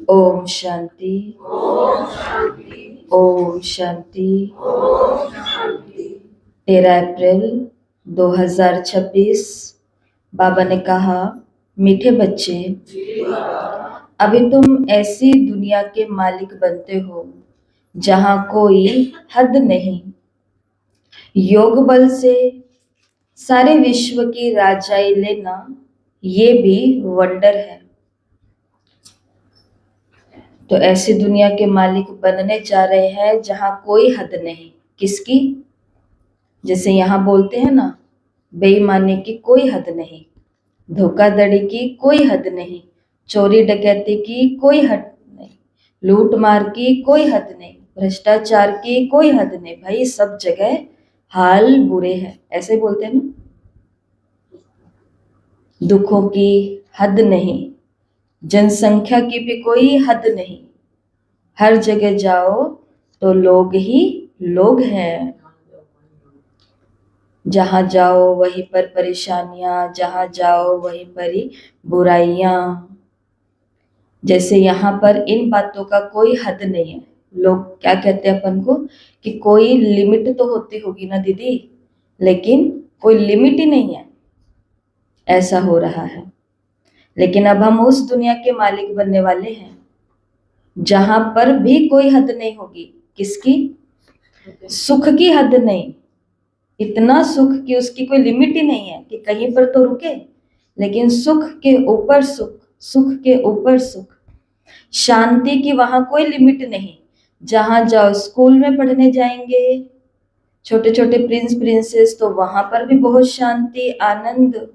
ओम शांति। ओम शांति। 13 अप्रैल 2026। बाबा ने कहा, मीठे बच्चे, अभी तुम ऐसी दुनिया के मालिक बनते हो जहां कोई हद नहीं। योग बल से सारे विश्व की राजाई लेना ये भी वंडर है। तो ऐसी दुनिया के मालिक बनने जा रहे हैं जहां कोई हद नहीं। किसकी? जैसे यहाँ बोलते हैं ना, बेईमानी की कोई हद नहीं, धोखाधड़ी की कोई हद नहीं, चोरी डकैती की कोई हद नहीं, लूट मार की कोई हद नहीं, भ्रष्टाचार की कोई हद नहीं। भाई सब जगह हाल बुरे हैं, ऐसे बोलते हैं ना। दुखों की हद नहीं, जनसंख्या की भी कोई हद नहीं। हर जगह जाओ तो लोग ही लोग हैं। जहां जाओ वहीं पर परेशानियां, जहां जाओ वहीं पर ही बुराइयां। जैसे यहाँ पर इन बातों का कोई हद नहीं है। लोग क्या कहते हैं अपन को कि कोई लिमिट तो होती होगी ना दीदी, लेकिन कोई लिमिट ही नहीं है। ऐसा हो रहा है। लेकिन अब हम उस दुनिया के मालिक बनने वाले हैं जहां पर भी कोई हद नहीं होगी। किसकी? सुख की हद नहीं। इतना सुख कि उसकी कोई लिमिट ही नहीं है कि कहीं पर तो रुके। लेकिन सुख के ऊपर सुख, सुख के ऊपर सुख, शांति की वहां कोई लिमिट नहीं। जहां जाओ, स्कूल में पढ़ने जाएंगे छोटे छोटे प्रिंस प्रिंसेस, तो वहां पर भी बहुत शांति आनंद।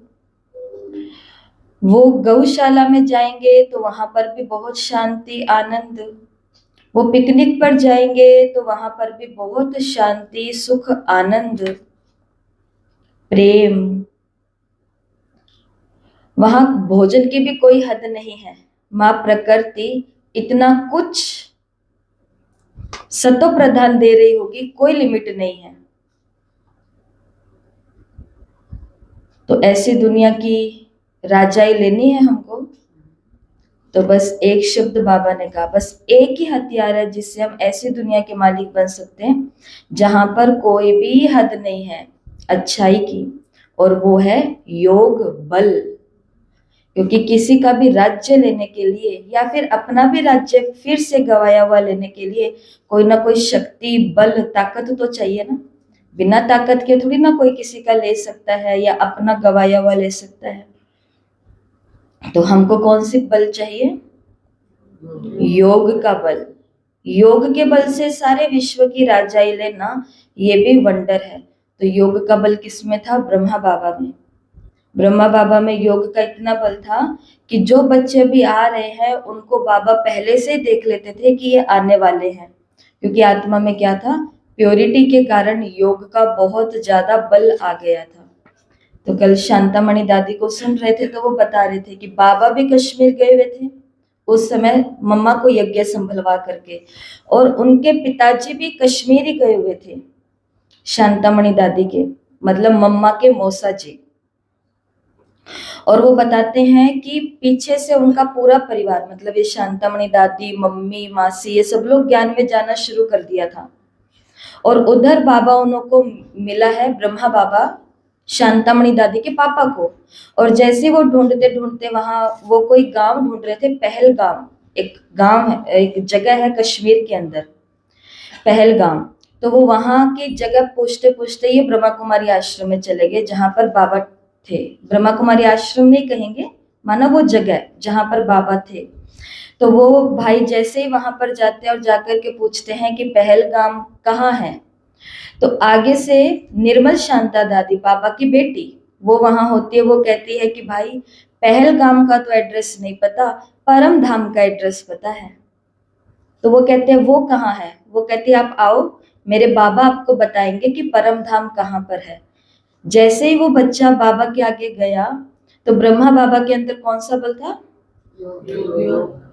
वो गौशाला में जाएंगे तो वहां पर भी बहुत शांति आनंद। वो पिकनिक पर जाएंगे तो वहां पर भी बहुत शांति सुख आनंद प्रेम। वहां भोजन की भी कोई हद नहीं है। माँ प्रकृति इतना कुछ सतो प्रधान दे रही होगी, कोई लिमिट नहीं है। तो ऐसी दुनिया की राजाई लेनी है हमको, तो बस एक शब्द बाबा ने कहा, बस एक ही हथियार है जिससे हम ऐसी दुनिया के मालिक बन सकते हैं जहां पर कोई भी हद नहीं है अच्छाई की, और वो है योग बल। क्योंकि किसी का भी राज्य लेने के लिए या फिर अपना भी राज्य फिर से गवाया हुआ लेने के लिए कोई ना कोई शक्ति बल ताकत तो चाहिए ना। बिना ताकत के थोड़ी ना कोई किसी का ले सकता है या अपना गवाया हुआ ले सकता है। तो हमको कौन सी बल चाहिए? योग का बल। योग के बल से सारे विश्व की राजाई लेना ये भी वंडर है। तो योग का बल किसमें था? ब्रह्मा बाबा में। ब्रह्मा बाबा में योग का इतना बल था कि जो बच्चे भी आ रहे हैं उनको बाबा पहले से देख लेते थे कि ये आने वाले हैं। क्योंकि आत्मा में क्या था? प्योरिटी के कारण योग का बहुत ज्यादा बल आ गया था। तो कल शांतामणि दादी को सुन रहे थे तो वो बता रहे थे कि बाबा भी कश्मीर गए हुए थे उस समय मम्मा को यज्ञ संभलवा करके, और उनके पिताजी भी कश्मीर ही गए हुए थे। शांतामणि दादी के मतलब मम्मा के मौसा जी। और वो बताते हैं कि पीछे से उनका पूरा परिवार, मतलब ये शांतामणि दादी, मम्मी, मासी, ये सब लोग ज्ञान में जाना शुरू कर दिया था। और उधर बाबा उनको मिला है, ब्रह्मा बाबा शांतामणि दादी के पापा को। और जैसे वो ढूंढते ढूंढते वहां वो कोई गांव ढूंढ रहे थे, पहलगाम एक गांव है, एक जगह है कश्मीर के अंदर, पहलगाम। तो वो वहां की जगह पूछते पूछते ये ब्रह्मा कुमारी आश्रम में चले गए जहां पर बाबा थे। ब्रह्मा कुमारी आश्रम नहीं कहेंगे, माना वो जगह जहां पर बाबा थे। तो वो भाई जैसे ही वहां पर जाते हैं और जाकर के पूछते हैं कि पहलगाम कहाँ है, तो आगे से निर्मल शांता दादी, बाबा की बेटी, वो वहां होती है। वो कहती है कि भाई पहलगाम का तो एड्रेस नहीं पता, परम धाम का एड्रेस पता है। तो वो कहते हैं वो कहाँ है? वो कहती है आप आओ, मेरे बाबा आपको बताएंगे कि परम धाम कहाँ पर है। जैसे ही वो बच्चा बाबा के आगे गया तो ब्रह्मा बाबा के अंदर कौन सा बल था?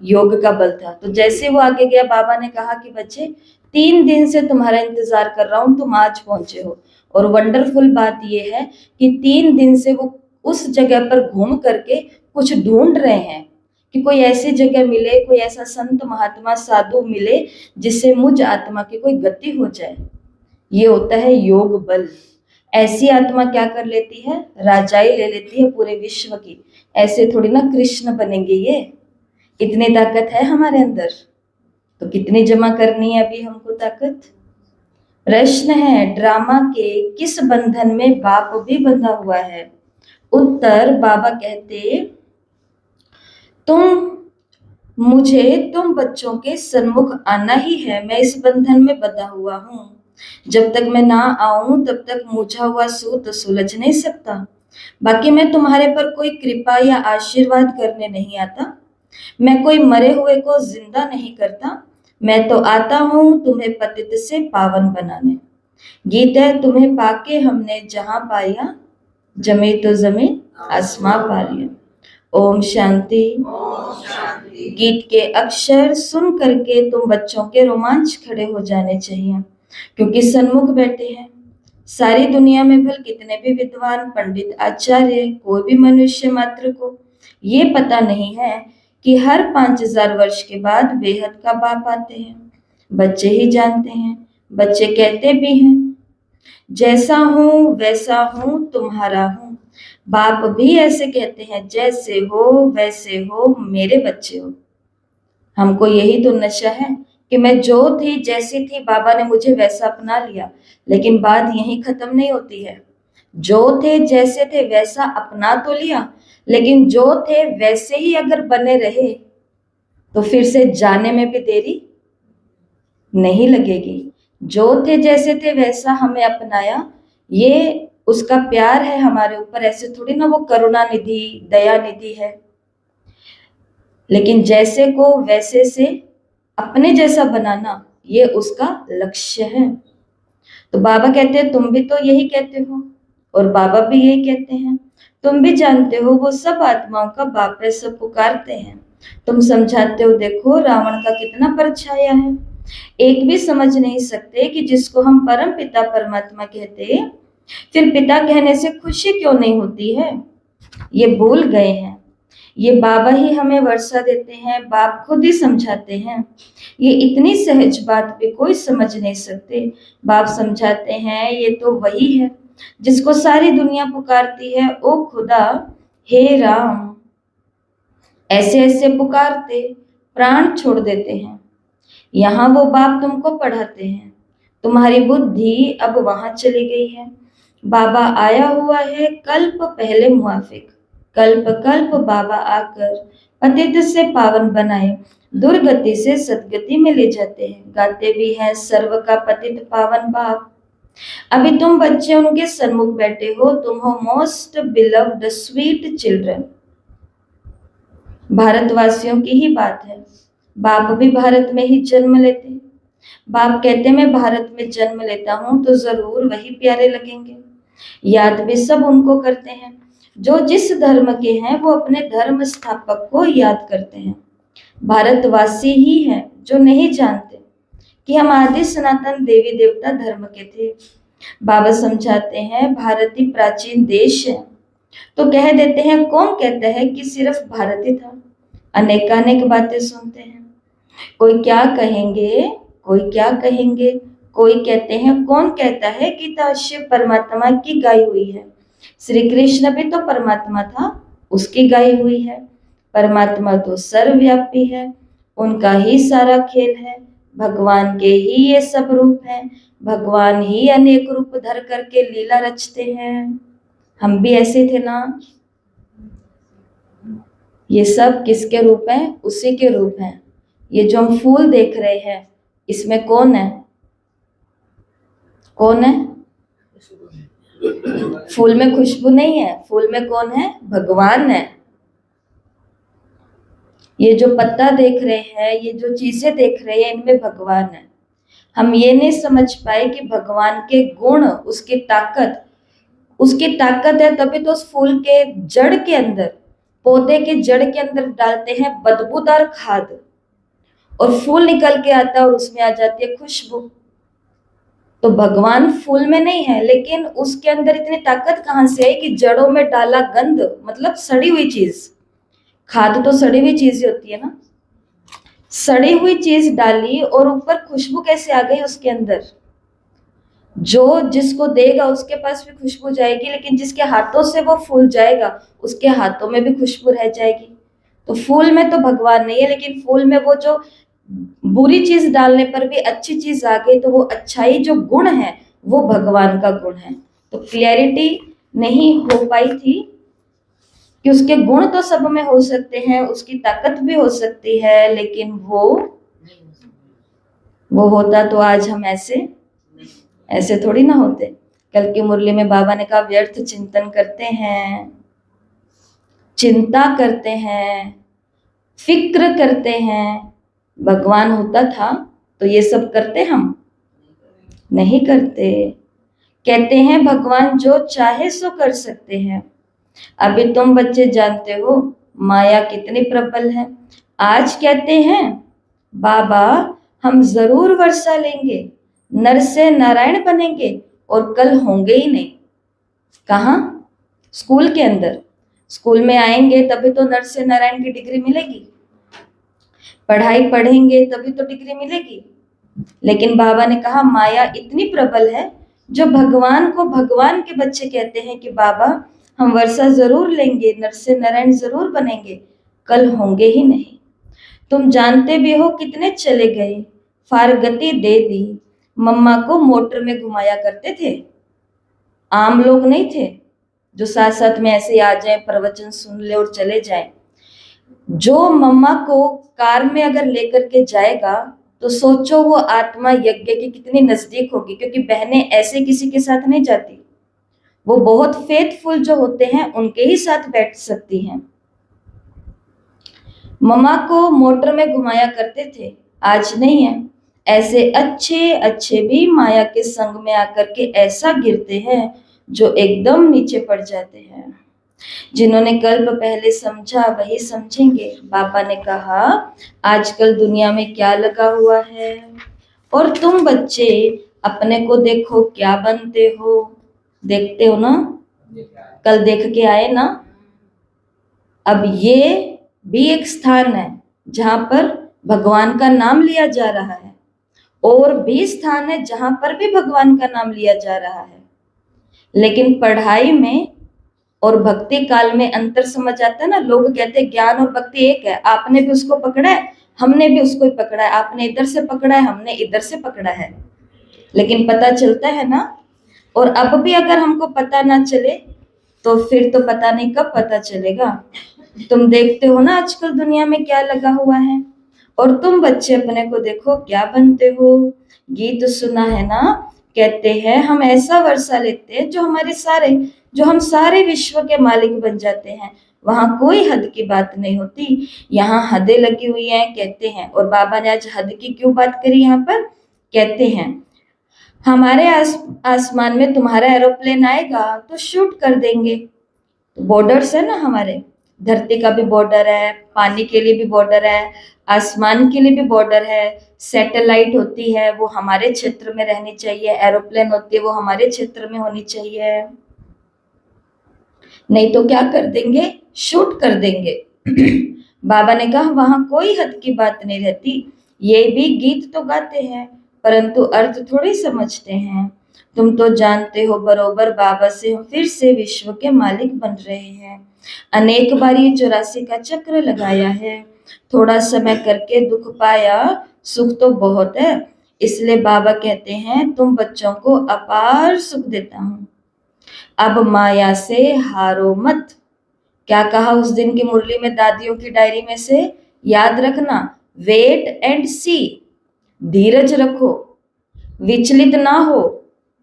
योग का बल था। तो जैसे वो आगे गया, बाबा ने कहा कि बच्चे 3 दिन से तुम्हारा इंतजार कर रहा हूं, तुम आज पहुंचे हो। और वंडरफुल बात यह है कि 3 दिन से वो उस जगह पर घूम करके कुछ ढूंढ रहे हैं कि कोई ऐसी जगह मिले, कोई ऐसा संत महात्मा साधु मिले जिससे मुझ आत्मा की कोई गति हो जाए। ये होता है योग बल। ऐसी आत्मा क्या कर लेती है, राजाई ले लेती है पूरे विश्व की। ऐसे थोड़ी ना कृष्ण बनेंगे ये, इतनी ताकत है हमारे अंदर। तो कितनी जमा करनी है अभी हमको ताकत। प्रश्न है, ड्रामा के किस बंधन में बाप भी बंधा हुआ है? उत्तर, बाबा कहते, तुम बच्चों के सन्मुख आना ही है, मैं इस बंधन में बंधा हुआ हूं। जब तक मैं ना आऊं तब तक मूझा हुआ सूत सुलझ नहीं सकता। बाकी मैं तुम्हारे पर कोई कृपा या आशीर्वाद करने नहीं आता। मैं कोई मरे हुए को जिंदा नहीं करता। मैं तो आता हूं तुम्हें पतित से पावन बनाने। गीत है, तुम्हें पाके हमने जहां पाया, जमी तो जमीन आसमां पा लिया। ओम शांति। गीत के अक्षर सुन करके तुम बच्चों के रोमांच खड़े हो जाने चाहिए, क्योंकि सन्मुख बैठे हैं। सारी दुनिया में भल कितने भी विद्वान पंडित आचार्य, कोई भी मनुष्य मात्र को ये पता नहीं है कि हर 5000 वर्ष के बाद बेहद का बाप आते हैं। बच्चे ही जानते हैं। बच्चे कहते भी हैं, जैसा हूं वैसा हूं तुम्हारा हूं। बाप भी ऐसे कहते हैं, जैसे हो वैसे हो मेरे बच्चे हो। हमको यही तो नशा है कि मैं जो थी जैसी थी, बाबा ने मुझे वैसा अपना लिया। लेकिन बात यही खत्म नहीं होती है। जो थे जैसे थे वैसा अपना तो लिया, लेकिन जो थे वैसे ही अगर बने रहे तो फिर से जाने में भी देरी नहीं लगेगी। जो थे जैसे थे वैसा हमें अपनाया, ये उसका प्यार है हमारे ऊपर। ऐसे थोड़ी ना वो करुणा निधि दया निधि है। लेकिन जैसे को वैसे से अपने जैसा बनाना, ये उसका लक्ष्य है। तो बाबा कहते हैं, तुम भी तो यही कहते हो और बाबा भी यही कहते हैं। तुम भी जानते हो वो सब आत्माओं का बाप है, सब पुकारते हैं। तुम समझाते हो, देखो रावण का कितना परछाया है। एक भी समझ नहीं सकते कि जिसको हम परम पिता परमात्मा कहते, फिर पिता कहने से खुशी क्यों नहीं होती है। ये भूल गए हैं। ये बाबा ही हमें वर्षा देते हैं, बाप खुद ही समझाते हैं। ये इतनी सहज बात भी कोई समझ नहीं सकते। बाप समझाते हैं, ये तो वही है जिसको सारी दुनिया पुकारती है, ओ खुदा, हे राम। ऐसे ऐसे पुकारते प्राण छोड़ देते हैं। यहाँ वो बाप तुमको पढ़ाते हैं। तुम्हारी बुद्धि अब वहां चली गई है। बाबा आया हुआ है कल्प पहले मुआफिक। कल्प कल्प बाबा आकर पतित से पावन बनाए, दुर्गति से सदगति में ले जाते हैं। गाते भी हैं, सर्व का पतित पावन बाप। अभी तुम बच्चे उनके सन्मुख बैठे हो। तुम हो मोस्ट बिलव्ड स्वीट चिल्ड्रन। भारतवासियों की ही बात है। बाप भी भारत में ही जन्म लेते हैं। बाप कहते, मैं भारत में जन्म लेता हूं तो जरूर वही प्यारे लगेंगे। याद भी सब उनको करते हैं जो जिस धर्म के हैं, वो अपने धर्म स्थापक को याद करते हैं। भारतवासी ही हैं जो नहीं जानते कि हम आदि सनातन देवी देवता धर्म के थे। बाबा समझाते हैं, भारत ही प्राचीन देश है। तो कह देते हैं, कौन कहता है कि सिर्फ भारत ही था। अनेकानेक बातें सुनते हैं। कोई क्या कहेंगे, कोई क्या कहेंगे। कोई कहते हैं, कौन कहता है गीता शिव परमात्मा की गाई हुई है। श्री कृष्ण भी तो परमात्मा था, उसकी गाई हुई है। परमात्मा तो सर्वव्यापी है, उनका ही सारा खेल है। भगवान के ही ये सब रूप हैं। भगवान ही अनेक रूप धर करके लीला रचते हैं। हम भी ऐसे थे ना। ये सब किसके रूप हैं? उसी के रूप हैं। ये जो हम फूल देख रहे हैं, इसमें कौन है? कौन है? फूल में खुशबू नहीं है। फूल में कौन है? भगवान है। ये जो पत्ता देख रहे हैं, ये जो चीजें देख रहे हैं, इनमें भगवान है। हम ये नहीं समझ पाए कि भगवान के गुण, उसकी ताकत है, तभी तो उस फूल के जड़ के अंदर, पौधे के जड़ के अंदर डालते हैं बदबूदार खाद, और फूल निकल के आता है और उसमें आ जाती है खुशबू। तो भगवान फूल में नहीं है, लेकिन उसके अंदर इतनी ताकत कहां से आई कि जड़ों में डाला गंध, मतलब सड़ी हुई चीज, खाद तो सड़ी हुई चीज होती है ना, सड़ी हुई चीज डाली और ऊपर खुशबू कैसे आ गई उसके अंदर। जो जिसको देगा उसके पास भी खुशबू जाएगी, लेकिन जिसके हाथों से वो फूल जाएगा उसके हाथों में भी खुशबू रह जाएगी। तो फूल में तो भगवान नहीं है, लेकिन फूल में वो जो बुरी चीज डालने पर भी अच्छी चीज आ गई, तो वो अच्छाई जो गुण है वो भगवान का गुण है। तो क्लैरिटी नहीं हो पाई थी कि उसके गुण तो सब में हो सकते हैं, उसकी ताकत भी हो सकती है, लेकिन वो होता तो आज हम ऐसे थोड़ी ना होते। कल की मुरली में बाबा ने कहा व्यर्थ चिंतन करते हैं, चिंता करते हैं, फिक्र करते हैं। भगवान होता था तो ये सब करते हम नहीं करते। कहते हैं भगवान जो चाहे सो कर सकते हैं। अभी तुम बच्चे जानते हो माया कितनी प्रबल है। आज कहते हैं बाबा हम जरूर वर्षा लेंगे, नर से नारायण बनेंगे, और कल होंगे ही नहीं। कहाँ? स्कूल के अंदर। स्कूल में आएंगे तभी तो नर से नारायण की डिग्री मिलेगी, पढ़ाई पढ़ेंगे तभी तो डिग्री मिलेगी। लेकिन बाबा ने कहा माया इतनी प्रबल है, जो भगवान को भगवान के बच्चे कहते हैं कि बाबा हम वर्षा जरूर लेंगे, नर से नारायण जरूर बनेंगे, कल होंगे ही नहीं। तुम जानते भी हो कितने चले गए, फारगती दे दी। मम्मा को मोटर में घुमाया करते थे। आम लोग नहीं थे जो साथ साथ में ऐसे आ जाए, प्रवचन सुन ले और चले जाए। जो मम्मा को कार में अगर लेकर के जाएगा तो सोचो वो आत्मा यज्ञ के कितनी नजदीक होगी, क्योंकि बहनें ऐसे किसी के साथ नहीं जाती। वो बहुत फेथफुल जो होते हैं उनके ही साथ बैठ सकती हैं। मम्मा को मोटर में घुमाया करते थे, आज नहीं है। ऐसे अच्छे अच्छे भी माया के संग में आकर के ऐसा गिरते हैं जो एकदम नीचे पड़ जाते हैं। जिन्होंने कल्प पहले समझा वही समझेंगे। बाबा ने कहा आजकल दुनिया में क्या लगा हुआ है, और तुम बच्चे अपने को देखो क्या बनते हो। देखते हो ना, कल देख के आए ना। अब ये भी एक स्थान है जहां पर भगवान का नाम लिया जा रहा है, और भी स्थान है जहां पर भी भगवान का नाम लिया जा रहा है। लेकिन पढ़ाई में और भक्ति काल में अंतर समझ आता है ना। लोग कहते हैं ज्ञान और भक्ति एक है, आपने भी उसको पकड़ा है, हमने भी उसको ही पकड़ा है, आपने इधर से पकड़ा है, हमने इधर से पकड़ा है, लेकिन पता चलता है ना। और अब भी अगर हमको पता ना चले तो फिर तो पता नहीं कब पता चलेगा। तुम देखते हो ना आजकल दुनिया में क्या लगा हुआ है, और तुम बच्चे अपने को देखो क्या बनते हो। गीत सुना है ना, कहते हैं हम ऐसा वर्षा लेते हैं जो हम सारे विश्व के मालिक बन जाते हैं। वहां कोई हद की बात नहीं होती, यहाँ हदें लगी हुई हैं कहते हैं। और बाबा ने आज हद की क्यों बात करी यहाँ पर? कहते हैं हमारे आसमान में तुम्हारा एरोप्लेन आएगा तो शूट कर देंगे। बॉर्डर्स है ना हमारे, धरती का भी बॉर्डर है, पानी के लिए भी बॉर्डर है, आसमान के लिए भी बॉर्डर है। सैटेलाइट होती है वो हमारे क्षेत्र में रहनी चाहिए, एरोप्लेन होती है वो हमारे क्षेत्र में होनी चाहिए, नहीं तो क्या कर देंगे, शूट कर देंगे। बाबा ने कहा वहां कोई हद की बात नहीं रहती। ये भी गीत तो गाते हैं परंतु अर्थ थोड़ी समझते हैं। तुम तो जानते हो बरोबर बाबा से हम फिर से विश्व के मालिक बन रहे हैं। अनेक बार ये 84 का चक्र लगाया है, थोड़ा समय करके दुख पाया, सुख तो बहुत है। इसलिए बाबा कहते हैं तुम बच्चों को अपार सुख देता हूं, अब माया से हारो मत। क्या कहा उस दिन की मुरली में दादियों की डायरी में से? याद रखना, वेट एंड सी, धीरज रखो, विचलित ना हो।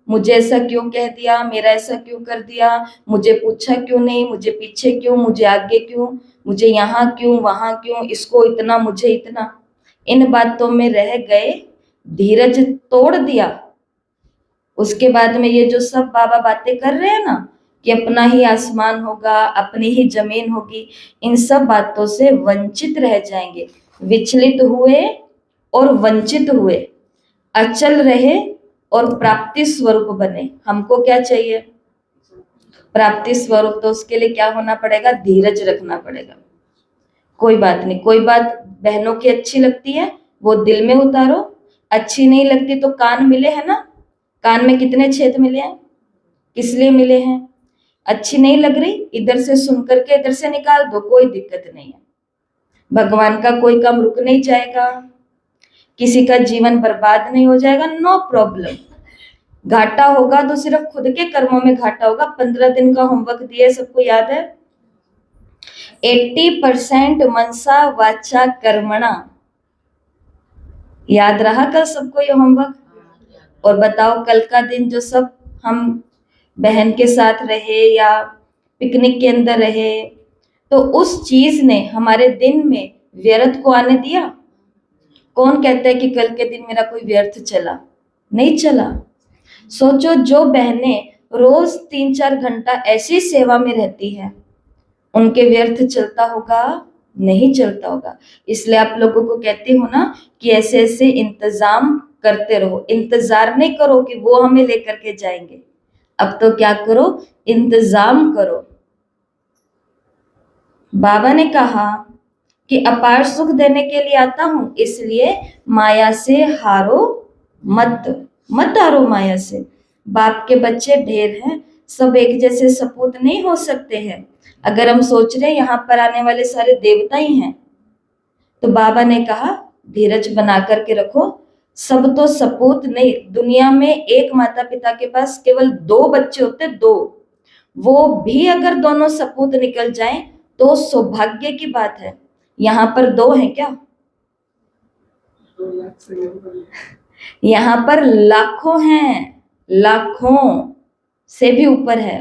मुझे ऐसा क्यों कह दिया, मेरा ऐसा क्यों कर दिया, मुझे पूछा क्यों नहीं, मुझे पीछे क्यों, मुझे आगे क्यों, मुझे यहाँ क्यों वहां क्यों, इसको इतना मुझे इतना, इन बातों में रह गए, धीरज तोड़ दिया। उसके बाद में ये जो सब बाबा बातें कर रहे हैं ना कि अपना ही आसमान होगा, अपनी ही जमीन होगी, इन सब बातों से वंचित रह जाएंगे। विचलित हुए और वंचित हुए, अचल रहे और प्राप्ति स्वरूप बने। हमको क्या चाहिए? प्राप्ति स्वरूप। तो उसके लिए क्या होना पड़ेगा? धीरज रखना पड़ेगा। कोई बात नहीं, कोई बात बहनों की अच्छी लगती है वो दिल में उतारो, अच्छी नहीं लगती तो कान मिले हैं ना, कान में कितने छेद मिले हैं, किस लिए मिले हैं? अच्छी नहीं लग रही, इधर से सुन करके इधर से निकाल दो, कोई दिक्कत नहीं है। भगवान का कोई काम रुक नहीं जाएगा, किसी का जीवन बर्बाद नहीं हो जाएगा, नो प्रॉब्लम। घाटा होगा तो सिर्फ खुद के कर्मों में घाटा होगा। 15 दिन का होमवर्क दिया, सबको याद है? 80% मनसा वाचा कर्मणा। याद रहा कल सबको ये होमवर्क? और बताओ कल का दिन जो सब हम बहन के साथ रहे या पिकनिक के अंदर रहे, तो उस चीज ने हमारे दिन में व्यर्थ को आने दिया? कौन कहता है कि कल के दिन मेरा कोई व्यर्थ चला? नहीं चला। सोचो, जो बहनें रोज 3-4 घंटा ऐसी सेवा में रहती है, उनके व्यर्थ चलता होगा? नहीं चलता होगा। इसलिए आप लोगों को कहती हूँ ना कि ऐसे ऐसे इंतजाम करते रहो। इंतजार नहीं करो कि वो हमें लेकर के जाएंगे, अब तो क्या करो, इंतजाम करो। बाबा ने कहा कि अपार सुख देने के लिए आता हूं, इसलिए माया से हारो मत, मत हारो माया से। बाप के बच्चे ढेर हैं, सब एक जैसे सपूत नहीं हो सकते हैं। अगर हम सोच रहे हैं यहाँ पर आने वाले सारे देवता ही हैं, तो बाबा ने कहा धीरज बना करके रखो, सब तो सपूत नहीं। दुनिया में एक माता पिता के पास केवल 2 बच्चे होते, 2, वो भी अगर दोनों सपूत निकल जाएं तो सौभाग्य की बात है। यहाँ पर 2 हैं क्या? यहाँ पर लाखों हैं, लाखों से भी ऊपर है।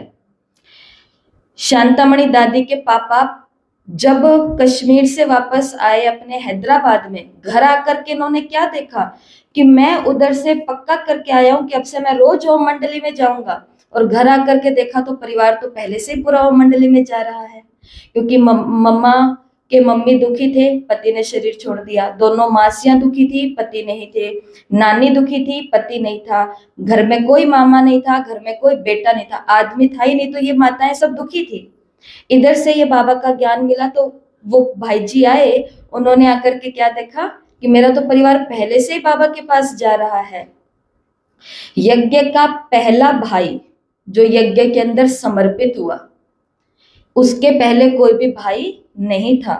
शांतामणि दादी के पापा जब कश्मीर से वापस आए अपने हैदराबाद में, घर आकर के इन्होंने क्या देखा कि मैं उधर से पक्का करके आया हूं कि अब से मैं रोज ओम मंडली में जाऊंगा, और घर आकर के देखा तो परिवार तो पहले से ही पूरा ओम मंडली में जा रहा है। क्योंकि मम्मा के मम्मी दुखी थे, पति ने शरीर छोड़ दिया। दोनों मासियां दुखी थी, पति नहीं थे। नानी दुखी थी, पति नहीं था। घर में कोई मामा नहीं था, घर में कोई बेटा नहीं था, आदमी था ही नहीं, तो ये माताएं सब दुखी थी। इधर से ये बाबा का ज्ञान मिला तो वो भाई जी आए, उन्होंने आकर के क्या देखा कि मेरा तो परिवार पहले से ही बाबा के पास जा रहा है। यज्ञ का पहला भाई जो यज्ञ के अंदर समर्पित हुआ, उसके पहले कोई भी भाई नहीं था।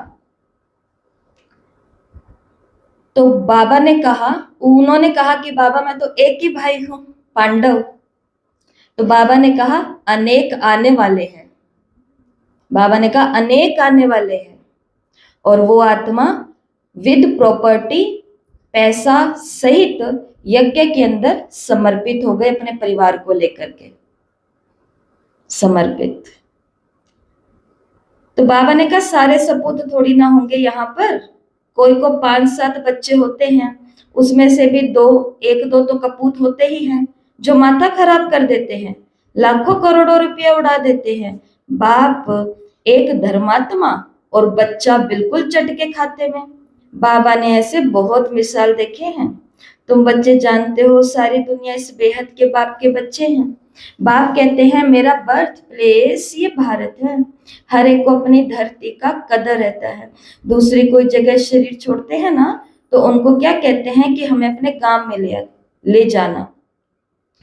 तो बाबा ने कहा, उन्होंने कहा कि बाबा मैं तो एक ही भाई हूं, पांडव। तो बाबा ने कहा अनेक आने वाले हैं। बाबा ने कहा अनेक आने वाले हैं, और वो आत्मा विद प्रॉपर्टी, पैसा सहित यज्ञ के अंदर समर्पित हो गए, अपने परिवार को लेकर के समर्पित। तो बाबा ने कहा सारे सपूत थोड़ी ना होंगे यहाँ पर, कोई को 5-7 बच्चे होते हैं, उसमें से भी 1-2 तो कपूत होते ही हैं, जो माथा खराब कर देते हैं, लाखों करोड़ों रुपया उड़ा देते हैं। बाप एक धर्मात्मा और बच्चा बिल्कुल चटके खाते में। बाबा ने ऐसे बहुत मिसाल देखे हैं। तुम बच्चे जानते हो सारी दुनिया इस बेहद के बाप के बच्चे हैं। बाप कहते हैं मेरा बर्थ प्लेस ये भारत है। हर एक को अपनी धरती का कदर रहता है। दूसरी कोई जगह शरीर छोड़ते हैं ना, तो उनको क्या कहते हैं कि हमें अपने गांव में ले जाना।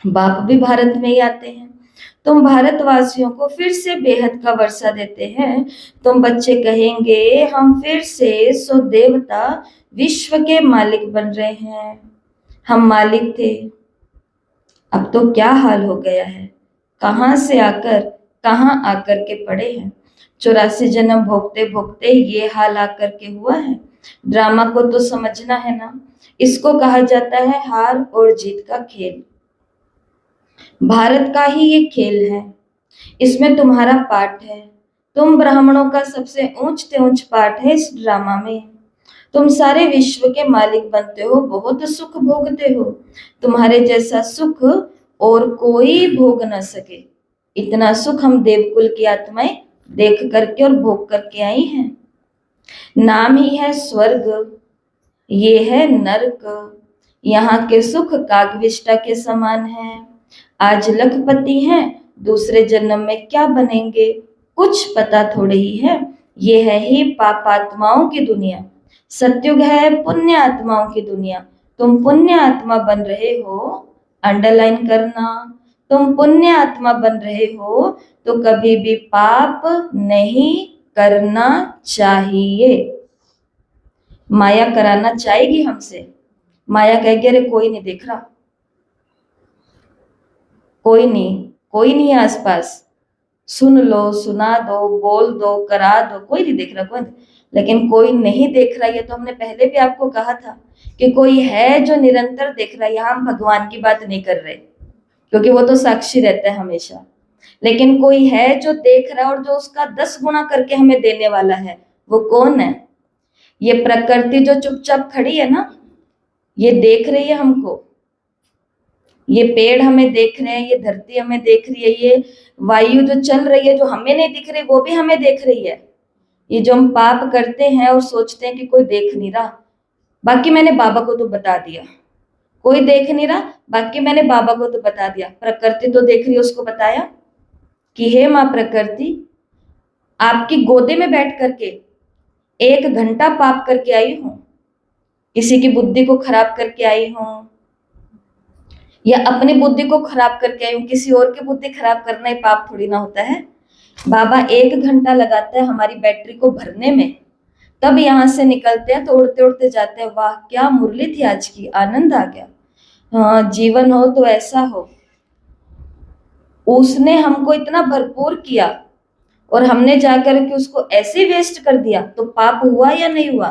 बाप भी भारत में ही आते हैं। तुम भारतवासियों को फिर से बेहद का वर्षा देते हैं। तुम बच्चे कहेंगे हम फिर से सो देवता विश्व के मालिक बन रहे हैं। हम मालिक थे, अब तो क्या हाल हो गया है, कहां से आकर कहां आकर के पड़े हैं। 84 जन्म भोगते भोगते ये हाल आकर के हुआ है। ड्रामा को तो समझना है ना, इसको कहा जाता है हार और जीत का खेल। भारत का ही ये खेल है, इसमें तुम्हारा पार्ट है। तुम ब्राह्मणों का सबसे ऊंच से ऊंच पार्ट है इस ड्रामा में। तुम सारे विश्व के मालिक बनते हो, बहुत सुख भोगते हो। तुम्हारे जैसा सुख और कोई भोग न सके। इतना सुख हम देवकुल की आत्माएं देख करके और भोग करके आई हैं। नाम ही है स्वर्ग, ये है नरक। यहाँ के सुख कागविष्टा के समान है। आज लखपति हैं, दूसरे जन्म में क्या बनेंगे कुछ पता थोड़े ही है। ये है ही पापात्माओं की दुनिया। सतयुग है पुण्य आत्माओं की दुनिया। तुम पुण्य आत्मा बन रहे हो, अंडरलाइन करना, तुम पुण्य आत्मा बन रहे हो तो कभी भी पाप नहीं करना चाहिए। माया कराना चाहेगी हमसे, माया कहेगी अरे कोई नहीं देख रहा, कोई नहीं है आसपास, सुन लो, सुना दो, बोल दो, करा दो, कोई नहीं देख रहा, कोई नहीं। लेकिन कोई नहीं देख रहा, ये तो हमने पहले भी आपको कहा था कि कोई है जो निरंतर देख रहा है। यहाँ हम भगवान की बात नहीं कर रहे क्योंकि वो तो साक्षी रहता है हमेशा, लेकिन कोई है जो देख रहा है और जो उसका 10 गुना करके हमें देने वाला है। वो कौन है? ये प्रकृति जो चुपचाप खड़ी है ना, ये देख रही है हमको। ये पेड़ हमें देख रहे हैं, ये धरती हमें देख रही है, ये वायु जो चल रही है जो हमें नहीं दिख रही वो भी हमें देख रही है। ये जो हम पाप करते हैं और सोचते हैं कि कोई देख नहीं रहा, बाकी मैंने बाबा को तो बता दिया। कोई देख नहीं रहा, बाकी मैंने बाबा को तो बता दिया। प्रकृति तो देख रही है, उसको बताया कि हे माँ प्रकृति, आपकी गोदे में बैठ करके 1 घंटा पाप करके आई हूं, किसी की बुद्धि को खराब करके आई हूं या अपनी बुद्धि को खराब करके आई हूं। किसी और की बुद्धि खराब करना ही पाप थोड़ी ना होता है। बाबा 1 घंटा लगाता है हमारी बैटरी को भरने में, तब यहां से निकलते हैं तो उड़ते उड़ते जाते हैं। वाह क्या मुरली थी आज की, आनंद आ गया। हाँ, जीवन हो तो ऐसा हो। उसने हमको इतना भरपूर किया और हमने जाकर के उसको ऐसे वेस्ट कर दिया, तो पाप हुआ या नहीं हुआ?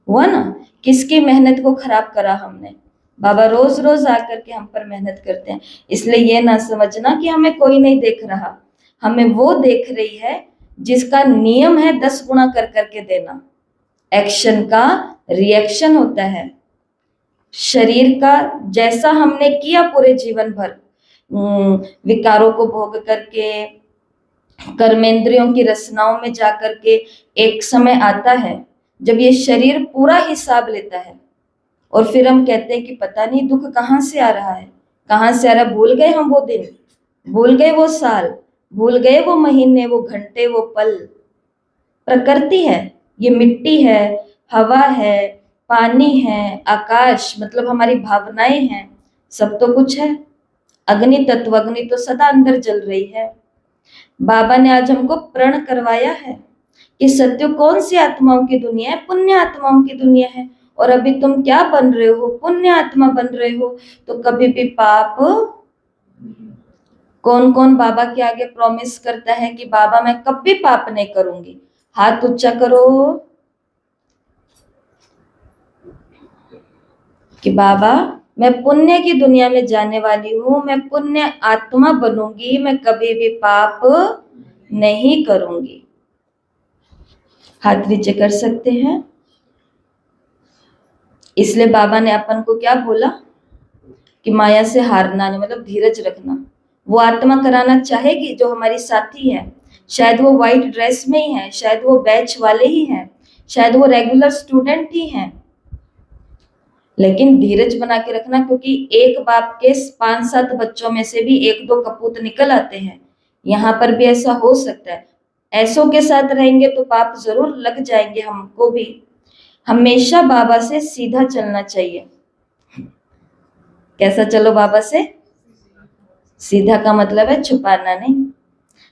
हुआ ना। किसकी मेहनत को खराब करा हमने। बाबा रोज रोज आकर के हम पर मेहनत करते हैं। इसलिए ये ना समझना कि हमें कोई नहीं देख रहा, हमें वो देख रही है जिसका नियम है 10 गुना कर करके देना। एक्शन का रिएक्शन होता है। शरीर का जैसा हमने किया पूरे जीवन भर, विकारों को भोग करके, कर्मेंद्रियों की रचनाओं में जाकर के, एक समय आता है जब ये शरीर पूरा हिसाब लेता है और फिर हम कहते हैं कि पता नहीं दुख कहाँ से आ रहा है, कहाँ से आ रहा है। भूल गए हम वो दिन, भूल गए वो साल, भूल गए वो महीने, वो घंटे, वो पल। प्रकृति है, ये मिट्टी है, हवा है, पानी है, आकाश मतलब हमारी भावनाएं हैं, सब तो कुछ है। अग्नि तत्व, अग्नि तो सदा अंदर जल रही है। बाबा ने आज हमको प्रण करवाया है कि सत्य कौन सी आत्माओं की दुनिया है? पुण्य आत्माओं की दुनिया है। और अभी तुम क्या बन रहे हो? पुण्य आत्मा बन रहे हो। तो कभी भी पाप, कौन कौन बाबा के आगे प्रॉमिस करता है कि बाबा मैं कभी पाप नहीं करूंगी? हाथ ऊंचा करो कि बाबा मैं पुण्य की दुनिया में जाने वाली हूं, मैं पुण्य आत्मा बनूंगी, मैं कभी भी पाप नहीं करूंगी। हाथ नीचे कर सकते हैं। इसलिए बाबा ने अपन को क्या बोला कि माया से हारना नहीं, मतलब धीरज रखना। वो आत्मा कराना चाहेगी जो हमारी साथी है। शायद वो व्हाइट ड्रेस में ही है, शायद वो बैच वाले ही हैं, शायद वो रेगुलर स्टूडेंट ही हैं, लेकिन धीरज बना के रखना, क्योंकि एक बाप के 5-7 बच्चों में से भी 1-2 कपूत निकल आते हैं। यहाँ पर भी ऐसा हो सकता है। ऐसों के साथ रहेंगे तो पाप जरूर लग जाएंगे हमको भी। हमेशा बाबा से सीधा चलना चाहिए। कैसा चलो बाबा से? सीधा का मतलब है छुपाना नहीं।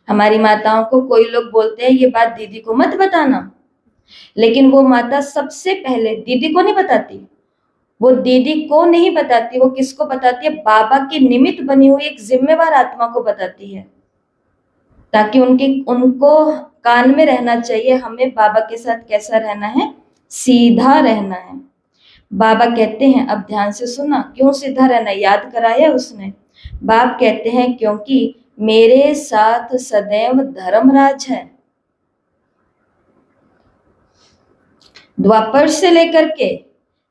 हमारी माताओं को कोई लोग बोलते हैं ये बात दीदी को मत बताना, लेकिन वो माता सबसे पहले दीदी को नहीं बताती। वो दीदी को नहीं बताती, वो किसको बताती है? बाबा की निमित्त बनी हुई एक जिम्मेवार आत्मा को बताती है, ताकि उनको कान में रहना चाहिए हमें बाबा के साथ कैसा रहना है, सीधा रहना है। बाबा कहते हैं, अब ध्यान से सुना, क्यों सीधा रहना याद कराया उसने। बाप कहते हैं क्योंकि मेरे साथ सदैव धर्मराज है। द्वापर से लेकर के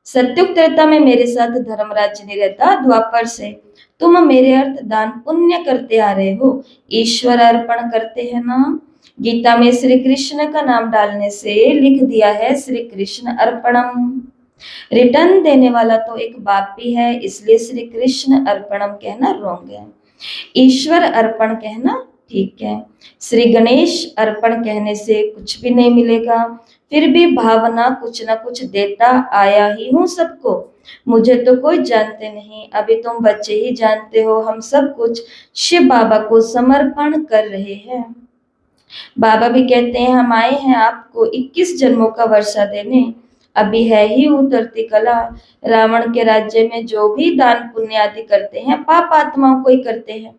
सत्युग त्रेता में मेरे साथ धर्मराज नहीं रहता। द्वापर से तुम मेरे अर्थ दान पुण्य करते आ रहे हो, ईश्वर अर्पण करते हैं ना। गीता में श्री कृष्ण का नाम डालने से लिख दिया है श्री कृष्ण अर्पणम। रिटर्न देने वाला तो एक बाप भी है, इसलिए श्री कृष्ण अर्पणम कहना रॉन्ग है। ईश्वर अर्पण कहना ठीक है। श्री गणेश अर्पण कहने से कुछ भी नहीं मिलेगा, फिर भी भावना कुछ ना कुछ देता आया ही हूँ सबको। मुझे तो कोई जानते नहीं, अभी तुम बच्चे ही जानते हो, हम सब कुछ शिव बाबा को समर्पण कर रहे हैं। बाबा भी कहते हैं हम आए हैं आपको 21 जन्मों का वर्षा देने, अभी है ही उतरती कला। रावण के राज्य में जो भी दान पुण्य आदि करते हैं पाप आत्माओं को ही करते हैं।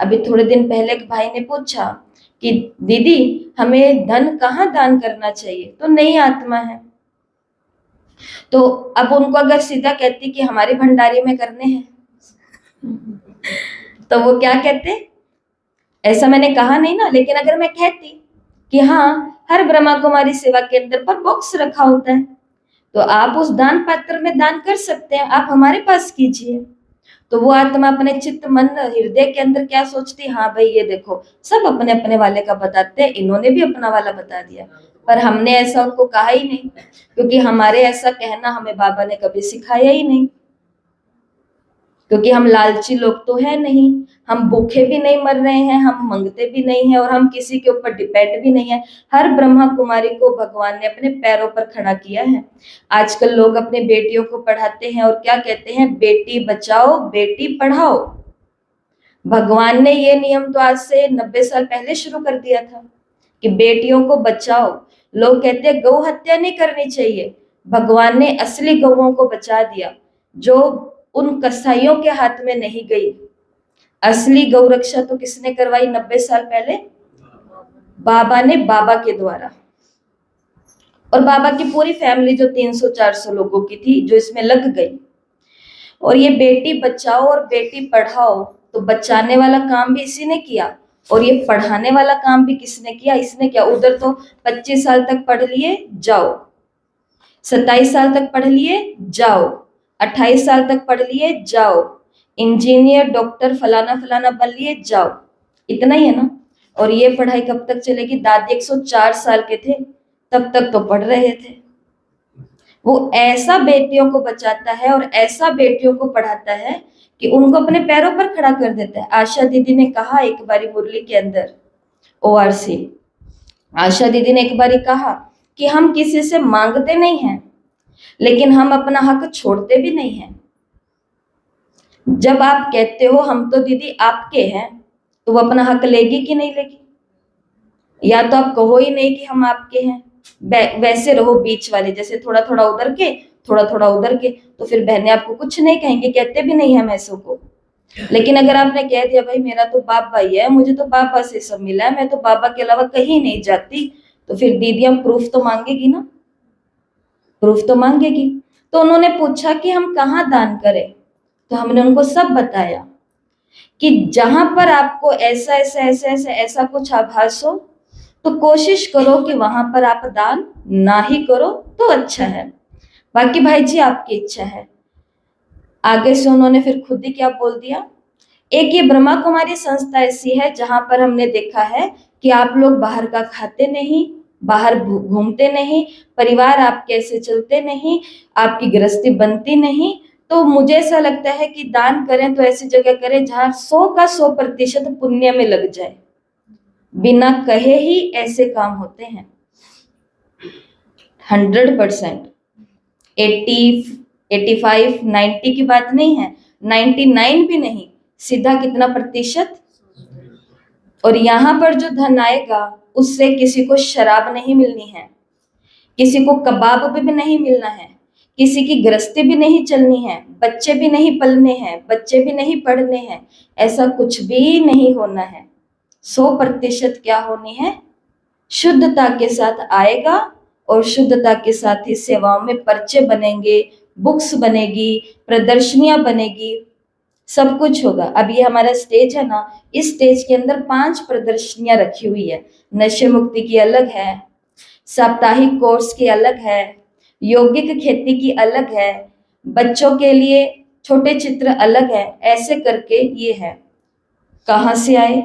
अभी थोड़े दिन पहले एक भाई ने पूछा कि दीदी हमें धन कहाँ दान करना चाहिए, तो नई आत्मा है। तो अब उनको अगर सीधा कहती कि हमारी भंडारी में करने हैं तो वो क्या कहते, ऐसा मैंने कहा नहीं ना, लेकिन अगर मैं कहती कि हाँ हर ब्रह्मा कुमारी सेवा केंद्र पर बॉक्स रखा होता है, तो आप उस दान पात्र में दान कर सकते हैं, आप हमारे पास कीजिए। तो वो आत्मा अपने चित्त मन हृदय के अंदर क्या सोचती, हाँ भाई ये देखो सब अपने अपने वाले का बताते हैं, इन्होंने भी अपना वाला बता दिया। पर हमने ऐसा उनको कहा ही नहीं, क्योंकि हमारे ऐसा कहना हमें बाबा ने कभी सिखाया ही नहीं, क्योंकि हम लालची लोग तो है नहीं, हम भूखे भी नहीं मर रहे हैं, हम मांगते भी नहीं है, और हम किसी के ऊपर डिपेंड भी नहीं है। हर ब्रह्मा कुमारी को भगवान ने अपने पैरों पर खड़ा किया है। आजकल लोग अपने बेटियों को पढ़ाते हैं और क्या कहते हैं, बेटी बचाओ बेटी पढ़ाओ। भगवान ने ये नियम तो आज से 90 साल पहले शुरू कर दिया था कि बेटियों को बचाओ। लोग कहते हैं गौ हत्या नहीं करनी चाहिए, भगवान ने असली गौओं को बचा दिया, जो उन कसाईयों के हाथ में नहीं गई। असली गौ रक्षा तो किसने करवाई 90 साल पहले, बाबा ने, बाबा के द्वारा। और बाबा की पूरी फैमिली जो 300-400 लोगों की थी जो इसमें लग गई। और ये बेटी बचाओ और बेटी पढ़ाओ, तो बचाने वाला काम भी इसी ने किया और ये पढ़ाने वाला काम भी किसने किया, इसने किया। उधर तो 25 साल तक पढ़ लिए जाओ, 27 साल तक पढ़ लिए जाओ, 28 साल तक पढ़ लिए जाओ, इंजीनियर डॉक्टर फलाना फलाना बन लिए जाओ, इतना ही है ना। और ये पढ़ाई कब तक चलेगी, दादी 104 साल के थे तब तक तो पढ़ रहे थे। वो ऐसा बेटियों को बचाता है और ऐसा बेटियों को पढ़ाता है कि उनको अपने पैरों पर खड़ा कर देता है। आशा दीदी ने कहा एक बारी मुरली के अंदर, ओआरसी आशा दीदी ने एक बारी कहा कि हम किसी से मांगते नहीं हैं, लेकिन हम अपना हक छोड़ते भी नहीं हैं। जब आप कहते हो हम तो दीदी आपके हैं, तो वो अपना हक लेगी कि नहीं लेगी? या तो आप कहो ही नहीं कि हम आपके हैं, वैसे रहो बीच वाले, जैसे थोड़ा थोड़ा उधर के थोड़ा थोड़ा उधर के, तो फिर बहनें आपको कुछ नहीं कहेंगे, कहते भी नहीं हम ऐसों को। लेकिन अगर आपने कह दिया भाई मेरा तो बाप भाई है, मुझे तो बाबा से सब मिला है, मैं तो बाबा के अलावा कहीं नहीं जाती, तो फिर दीदियां प्रूफ तो मांगेगी ना, प्रूफ तो मांगेगी। तो उन्होंने पूछा कि हम कहाँ दान करें, तो हमने उनको सब बताया कि जहां पर आपको ऐसा ऐसा ऐसा ऐसा ऐसा कुछ आभास हो, तो कोशिश करो कि वहां पर आप दान ना ही करो तो अच्छा है, बाकी भाई जी आपकी इच्छा है। आगे से उन्होंने फिर खुद ही क्या बोल दिया, एक ये ब्रह्मा कुमारी संस्था ऐसी है जहां पर हमने देखा है कि आप लोग बाहर का खाते नहीं, बाहर घूमते नहीं, परिवार आपके ऐसे चलते नहीं, आपकी गृहस्थी बनती नहीं, तो मुझे ऐसा लगता है कि दान करें तो ऐसी जगह करें जहां 100 का 100% पुण्य में लग जाए। बिना कहे ही ऐसे काम होते हैं 100%, 80, 85, 90 की बात नहीं है, 99 भी नहीं, सीधा कितना प्रतिशत। और यहां पर जो धन आएगा उससे किसी को शराब नहीं मिलनी है, किसी को कबाब भी नहीं मिलना है, किसी की गृहस्थी भी नहीं चलनी है, बच्चे भी नहीं पलने हैं, बच्चे भी नहीं पढ़ने हैं, ऐसा कुछ भी नहीं होना है। 100% क्या होनी है, शुद्धता के साथ आएगा और शुद्धता के साथ ही सेवाओं में पर्चे बनेंगे, बुक्स बनेगी, प्रदर्शनियां बनेगी, सब कुछ होगा। अब ये हमारा स्टेज है ना, इस स्टेज के अंदर 5 प्रदर्शनियां रखी हुई है। नशे मुक्ति की अलग है, साप्ताहिक कोर्स की अलग है, यौगिक खेती की अलग है, बच्चों के लिए छोटे चित्र अलग है, ऐसे करके ये है। कहां से आए,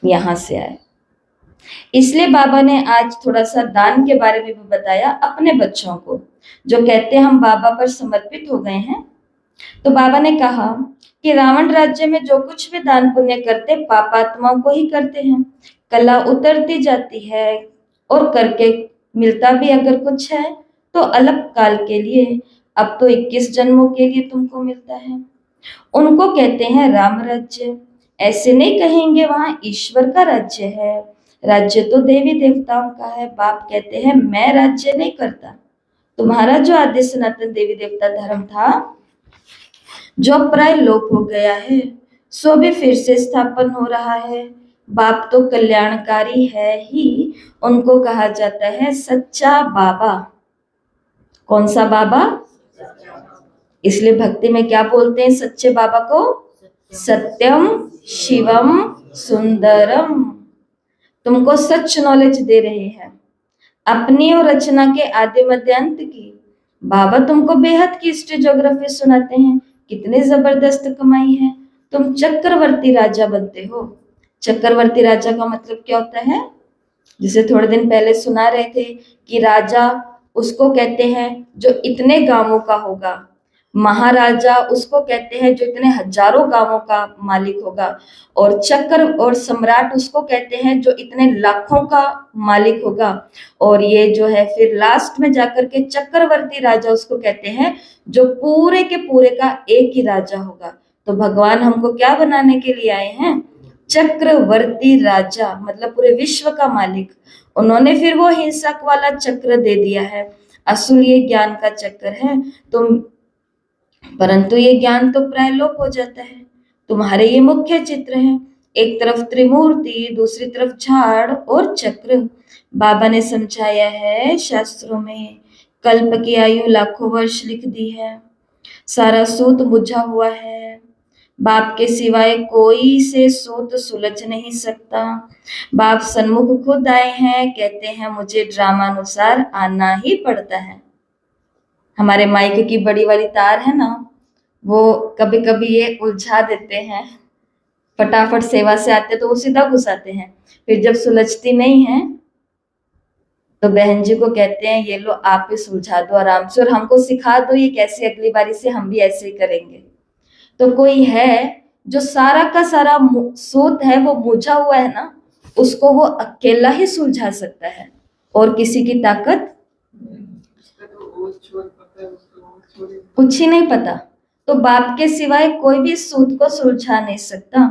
यहां से आए। इसलिए बाबा ने आज थोड़ा सा दान के बारे में भी बताया अपने बच्चों को, जो कहते हैं हम बाबा पर समर्पित हो गए हैं। तो बाबा ने कहा कि रावण राज्य में जो कुछ भी दान पुण्य करते पापात्माओं को ही करते हैं। कला उतरती जाती है और करके मिलता भी अगर कुछ है तो अलग काल के लिए, अब तो 21 जन्मों के लिए तुमको मिलता है। उनको कहते हैं राम राज्य। ऐसे नहीं कहेंगे वहां ईश्वर का राज्य है, राज्य तो देवी देवताओं का है। बाप कहते हैं मैं राज्य नहीं करता, तुम्हारा जो आदि सनातन देवी देवता धर्म था जो प्राय लोप हो गया है, सो भी फिर से स्थापन हो रहा है। बाप तो कल्याणकारी है ही, उनको कहा जाता है सच्चा बाबा। कौन सा बाबा? इसलिए भक्ति में क्या बोलते हैं सच्चे बाबा को? सत्यम शिवम सुंदरम। तुमको सच नॉलेज दे रहे हैं, अपनी और रचना के आदि मध्य अंत की। बाबा तुमको बेहद की हिस्ट्री ज्योग्राफी सुनाते हैं, कितनी जबरदस्त कमाई है। तुम चक्रवर्ती राजा बनते हो। चक्रवर्ती राजा का मतलब क्या होता है? जिसे थोड़े दिन पहले सुना रहे थे कि राजा उसको कहते हैं जो इतने गांवों का होगा, महाराजा उसको कहते हैं जो इतने हजारों गांवों का मालिक होगा, और चक्र और सम्राट उसको कहते हैं जो इतने लाखों का मालिक होगा। और ये जो है फिर लास्ट में जाकर के चक्रवर्ती राजा उसको कहते हैं जो पूरे के पूरे का एक ही राजा होगा। तो भगवान हमको क्या बनाने के लिए आए हैं? चक्रवर्ती राजा, मतलब पूरे विश्व का मालिक। उन्होंने फिर वो हिंसक वाला चक्र दे दिया है, असुर ये ज्ञान का चक्र है। तो परंतु ये ज्ञान तो प्राय लोप हो जाता है। तुम्हारे ये मुख्य चित्र हैं, एक तरफ त्रिमूर्ति, दूसरी तरफ झाड़ और चक्र। बाबा ने समझाया है शास्त्रों में, कल्प की आयु लाखों वर्ष लिख दी है, सारा सूत बुझा हुआ है, बाप के सिवाय कोई से सूत सुलझ नहीं सकता। बाप सन्मुख खुद आए हैं, कहते हैं मुझे ड्रामानुसार आना ही पड़ता है। हमारे माइक की बड़ी वाली तार है ना, वो कभी कभी ये उलझा देते हैं, फटाफट सेवा से आते तो वो सीधा घुसाते हैं, फिर जब सुलझती नहीं है तो बहन जी को कहते हैं ये लो आप ही सुलझा दो आराम से, और हमको सिखा दो ये कैसे, अगली बारी से हम भी ऐसे ही करेंगे। तो कोई है जो सारा का सारा सूत है वो बुझा हुआ है ना, उसको वो अकेला ही सुलझा सकता है और किसी की ताकत कुछ ही नहीं पता। तो बाप के सिवाय कोई भी सूत को सुलझा नहीं सकता,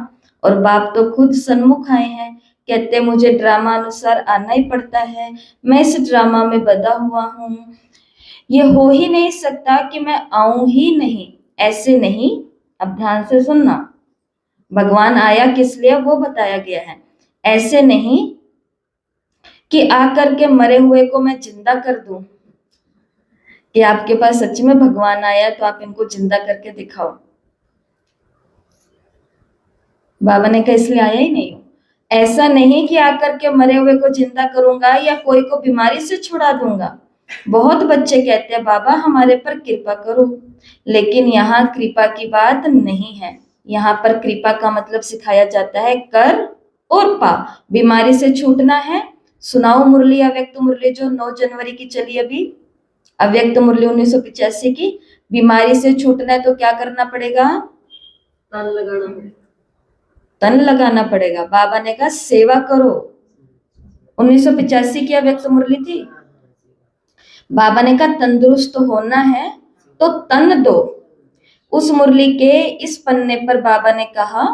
और बाप तो खुद सन्मुख आए हैं, कहते मुझे ड्रामा अनुसार आना ही पड़ता है, मैं इस ड्रामा में बंधा हुआ हूँ, ये हो ही नहीं सकता कि मैं आऊं ही नहीं। ऐसे नहीं, अब ध्यान से सुनना, भगवान आया किस लिए वो बताया गया है। ऐसे नहीं कि आकर के मरे हुए को मैं जिंदा कर दूं, कि आपके पास सच में भगवान आया तो आप इनको जिंदा करके दिखाओ। बाबा ने कहा इसलिए आया ही नहीं हूं। ऐसा नहीं कि आकर के मरे हुए को जिंदा करूंगा या कोई को बीमारी से छुड़ा दूंगा। बहुत बच्चे कहते हैं बाबा हमारे पर कृपा करो, लेकिन यहाँ कृपा की बात नहीं है। यहाँ पर कृपा का मतलब सिखाया जाता है कर और पा। बीमारी से छूटना है, सुनाओ मुरली, अव्यक्त मुरली जो 9 जनवरी की चली अभी, अव्यक्त मुरली 1985 की। बीमारी से छूटना है तो क्या करना पड़ेगा? तन लगाना पड़ेगा। बाबा ने कहा सेवा करो। 1985 की अव्यक्त मुरली थी। बाबा ने कहा तंदुरुस्त होना है तो तन दो। उस मुरली के इस पन्ने पर बाबा ने कहा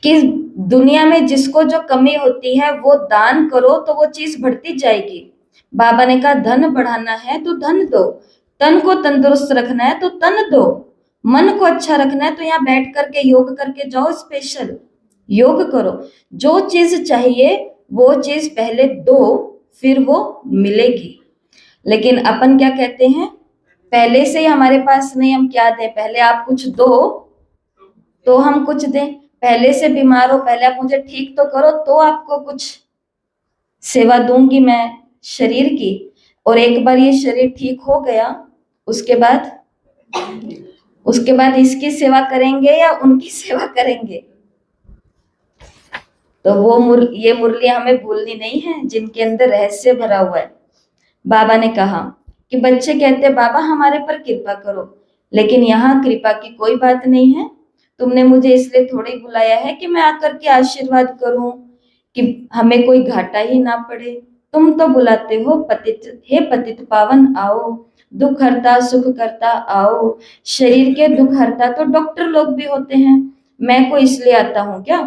कि दुनिया में जिसको जो कमी होती है वो दान करो तो वो चीज बढ़ती जाएगी। बाबा ने कहा धन बढ़ाना है तो धन दो, तन को तंदुरुस्त रखना है तो तन दो, मन को अच्छा रखना है तो यहाँ बैठ करके योग करके जाओ, स्पेशल योग करो। जो चीज चाहिए वो चीज पहले दो, फिर वो मिलेगी। लेकिन अपन क्या कहते हैं, पहले से ही हमारे पास नहीं, हम क्या दें, पहले आप कुछ दो तो हम कुछ दें। पहले से बीमार हो, पहले आप मुझे ठीक तो करो तो आपको कुछ सेवा दूंगी मैं शरीर की। और एक बार ये शरीर ठीक हो गया, उसके बाद इसकी सेवा करेंगे या उनकी सेवा करेंगे? तो वो ये मुरली हमें भूलनी नहीं है जिनके अंदर रहस्य भरा हुआ है। बाबा ने कहा कि बच्चे कहते हैं बाबा हमारे पर कृपा करो, लेकिन यहाँ कृपा की कोई बात नहीं है। तुमने मुझे इसलिए थोड़ी बुलाया है कि मैं आकर के आशीर्वाद करूं, कि हमें कोई घाटा ही ना पड़े। तुम तो बुलाते हो पतित, हे पतित पावन आओ, दुख हरता सुख करता आओ। शरीर के दुख हरता तो डॉक्टर लोग भी होते हैं, मैं को इसलिए आता हूँ क्या?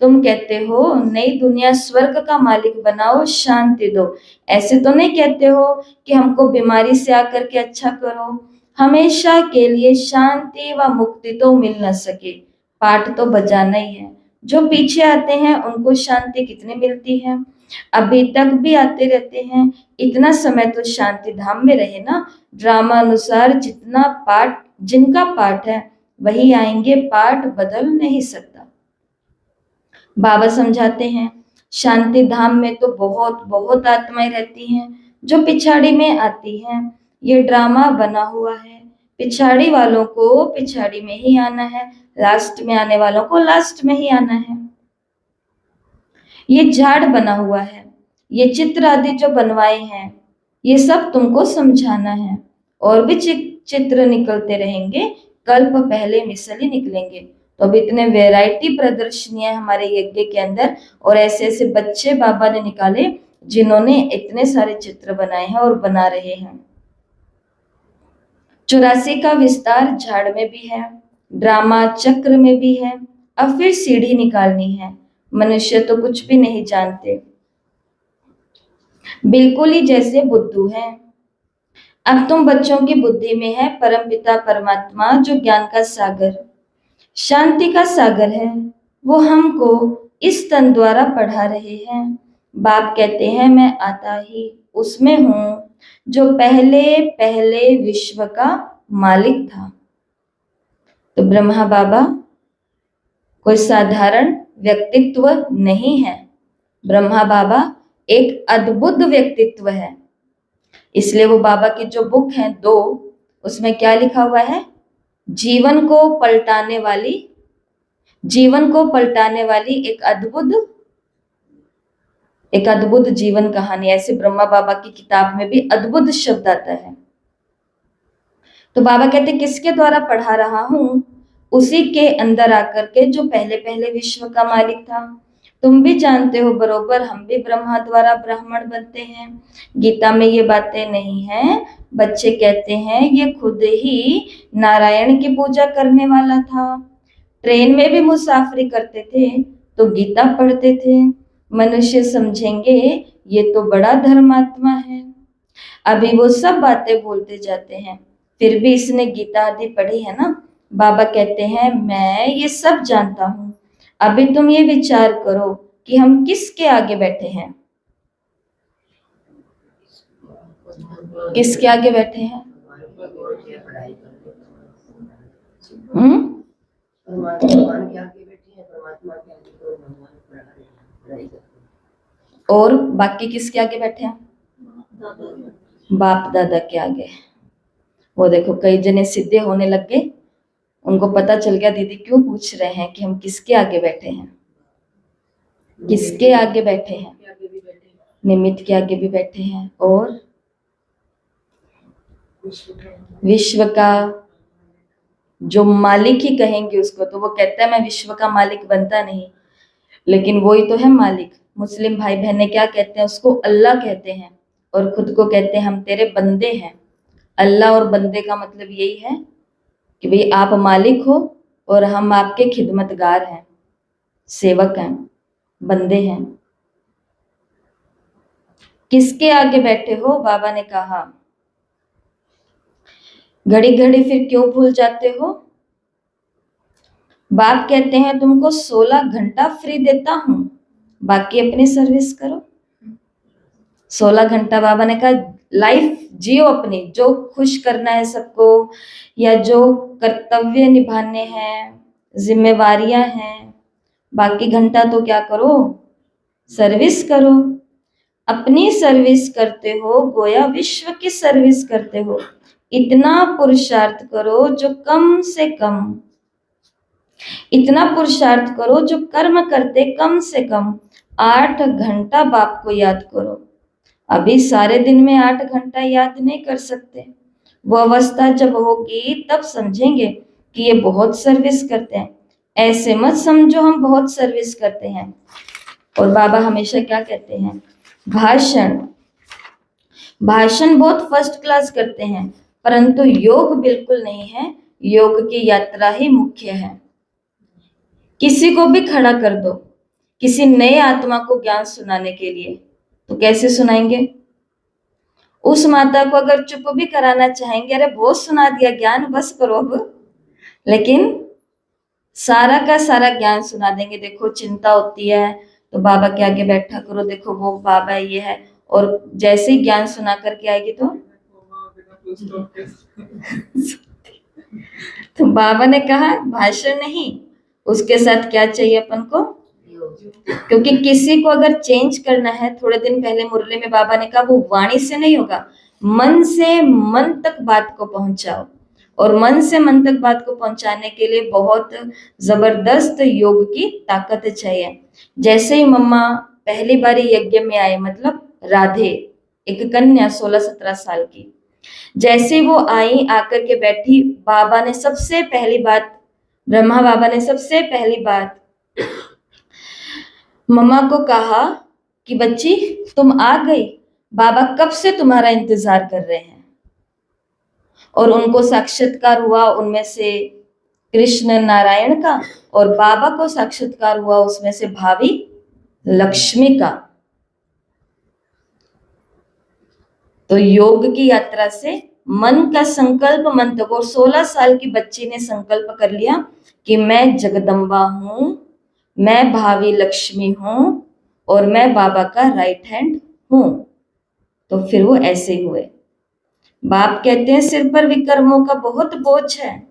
तुम कहते हो नई दुनिया स्वर्ग का मालिक बनाओ, शांति दो। ऐसे तो नहीं कहते हो कि हमको बीमारी से आकर के अच्छा करो। हमेशा के लिए शांति व मुक्ति तो मिल न सके, पाठ तो बजाना ही है। जो पीछे आते हैं उनको शांति कितनी मिलती है, अभी तक भी आते रहते हैं। इतना समय तो शांति धाम में रहे ना। ड्रामा अनुसार जितना पाठ, जिनका पाठ है वही आएंगे, पाठ बदल नहीं सकता। बाबा समझाते हैं शांति धाम में तो बहुत बहुत आत्माएं रहती हैं जो पिछाड़ी में आती हैं। ये ड्रामा बना हुआ है, पिछाड़ी वालों को पिछाड़ी में ही आना है, लास्ट में आने वालों को लास्ट में ही आना है। ये झाड़ बना हुआ है, ये चित्र आदि जो बनवाए हैं, ये सब तुमको समझाना है। और भी चित्र निकलते रहेंगे, कल्प पहले मिसल ही निकलेंगे। तो अब इतने वैरायटी प्रदर्शनियां हमारे यज्ञ के अंदर, और ऐसे ऐसे बच्चे बाबा ने निकाले जिन्होंने इतने सारे चित्र बनाए हैं और बना रहे हैं। 84 का विस्तार झाड़ में भी है, ड्रामा चक्र में भी है, अब फिर सीढ़ी निकालनी है। मनुष्य तो कुछ भी नहीं जानते, बिल्कुल ही जैसे बुद्धू है। अब तुम बच्चों की बुद्धि में है परमपिता परमात्मा, जो ज्ञान का सागर, शांति का सागर है, वो हमको इस तन द्वारा पढ़ा रहे हैं। बाप कहते हैं मैं आता ही उसमें हूं जो पहले पहले विश्व का मालिक था। तो ब्रह्मा बाबा कोई साधारण व्यक्तित्व नहीं है, ब्रह्मा बाबा एक अद्भुत व्यक्तित्व है। इसलिए वो बाबा की जो बुक है 2, उसमें क्या लिखा हुआ है? जीवन को पलटाने वाली, जीवन को पलटाने वाली एक अद्भुत जीवन कहानी। ऐसे ब्रह्मा बाबा की किताब में भी अद्भुत शब्द आता है। तो बाबा कहते किसके द्वारा पढ़ा रहा हूं? उसी के अंदर आकर के जो पहले पहले विश्व का मालिक था। तुम भी जानते हो बरोबर, हम भी ब्रह्मा द्वारा ब्राह्मण बनते हैं। गीता में ये बातें नहीं है। बच्चे कहते हैं ये खुद ही नारायण की पूजा करने वाला था, ट्रेन में भी मुसाफरी करते थे तो गीता पढ़ते थे। मनुष्य समझेंगे ये तो बड़ा धर्मात्मा है। अभी वो सब बातें बोलते जाते हैं, फिर भी इसने गीता आदि पढ़ी है ना। बाबा कहते हैं मैं ये सब जानता हूं। अभी तुम ये विचार करो कि हम किसके आगे बैठे हैं, किसके आगे बैठे हैं? और बाकी किसके आगे बैठे हैं? बाप दादा के आगे। वो देखो कई जने सीधे होने लग गए, उनको पता चल गया दीदी क्यों पूछ रहे हैं कि हम किसके आगे बैठे हैं। किसके आगे बैठे हैं? निमित्त के आगे भी बैठे हैं, और विश्व का जो मालिक ही कहेंगे उसको। तो वो कहता है मैं विश्व का मालिक बनता नहीं, लेकिन वो ही तो है मालिक। मुस्लिम भाई बहने क्या कहते हैं? उसको अल्लाह कहते हैं, और खुद को कहते हैं हम तेरे बंदे हैं। अल्लाह और बंदे का मतलब यही है कि भाई आप मालिक हो और हम आपके खिदमतगार हैं, सेवक हैं, बंदे हैं। किसके आगे बैठे हो? बाबा ने कहा घड़ी घड़ी फिर क्यों भूल जाते हो? बाप कहते हैं तुमको 16 घंटा फ्री देता हूं, बाकी अपनी सर्विस करो। 16 घंटा बाबा ने कहा लाइफ जियो अपनी, जो खुश करना है सबको, या जो कर्तव्य निभाने हैं, जिम्मेवारियां हैं, बाकी घंटा तो क्या करो? सर्विस करो। अपनी सर्विस करते हो गोया विश्व की सर्विस करते हो। इतना पुरुषार्थ करो जो कम से कम, इतना पुरुषार्थ करो जो कर्म करते कम से कम 8 घंटा बाप को याद करो। अभी सारे दिन में 8 घंटा याद नहीं कर सकते, वो अवस्था जब होगी तब समझेंगे कि ये बहुत सर्विस करते हैं। ऐसे मत समझो हम बहुत सर्विस करते हैं। और बाबा हमेशा क्या कहते हैं, भाषण भाषण बहुत फर्स्ट क्लास करते हैं, परंतु योग बिल्कुल नहीं है। योग की यात्रा ही मुख्य है। किसी को भी खड़ा कर दो, किसी नए आत्मा को ज्ञान सुनाने के लिए, तो कैसे सुनाएंगे? उस माता को अगर चुप भी कराना चाहेंगे, अरे बहुत सुना दिया ज्ञान, बस करो अब, लेकिन सारा का सारा ज्ञान सुना देंगे। देखो चिंता होती है तो बाबा के आगे बैठा करो, देखो वो बाबा ये है, और जैसे ही ज्ञान सुना करके आएगी तो बाबा ने कहा भाषण नहीं, उसके साथ क्या चाहिए अपन को? क्योंकि किसी को अगर चेंज करना है, थोड़े दिन पहले मुरली में बाबा ने कहा वो वाणी से नहीं होगा, मन से मन तक बात को पहुंचाओ। और मन से मन तक बात को पहुंचाने के लिए बहुत जबरदस्त योग की ताकत चाहिए। जैसे ही मम्मा पहली बार यज्ञ में आए, मतलब राधे, एक कन्या 16-17 साल की, जैसे वो आई, आकर के बैठी, बाबा ने सबसे पहली बात, ब्रह्मा बाबा ने सबसे पहली बात मम्मा को कहा कि बच्ची तुम आ गई, बाबा कब से तुम्हारा इंतजार कर रहे हैं। और उनको साक्षात्कार हुआ उनमें से कृष्ण नारायण का, और बाबा को साक्षात्कार हुआ उसमें से भावी लक्ष्मी का। तो योग की यात्रा से मन का संकल्प मंत्र को, 16 साल की बच्ची ने संकल्प कर लिया कि मैं जगदम्बा हूं, मैं भावी लक्ष्मी हूं, और मैं बाबा का राइट हैंड हूं। तो फिर वो ऐसे हुए। बाप कहते हैं सिर पर विकर्मों का बहुत बोझ है,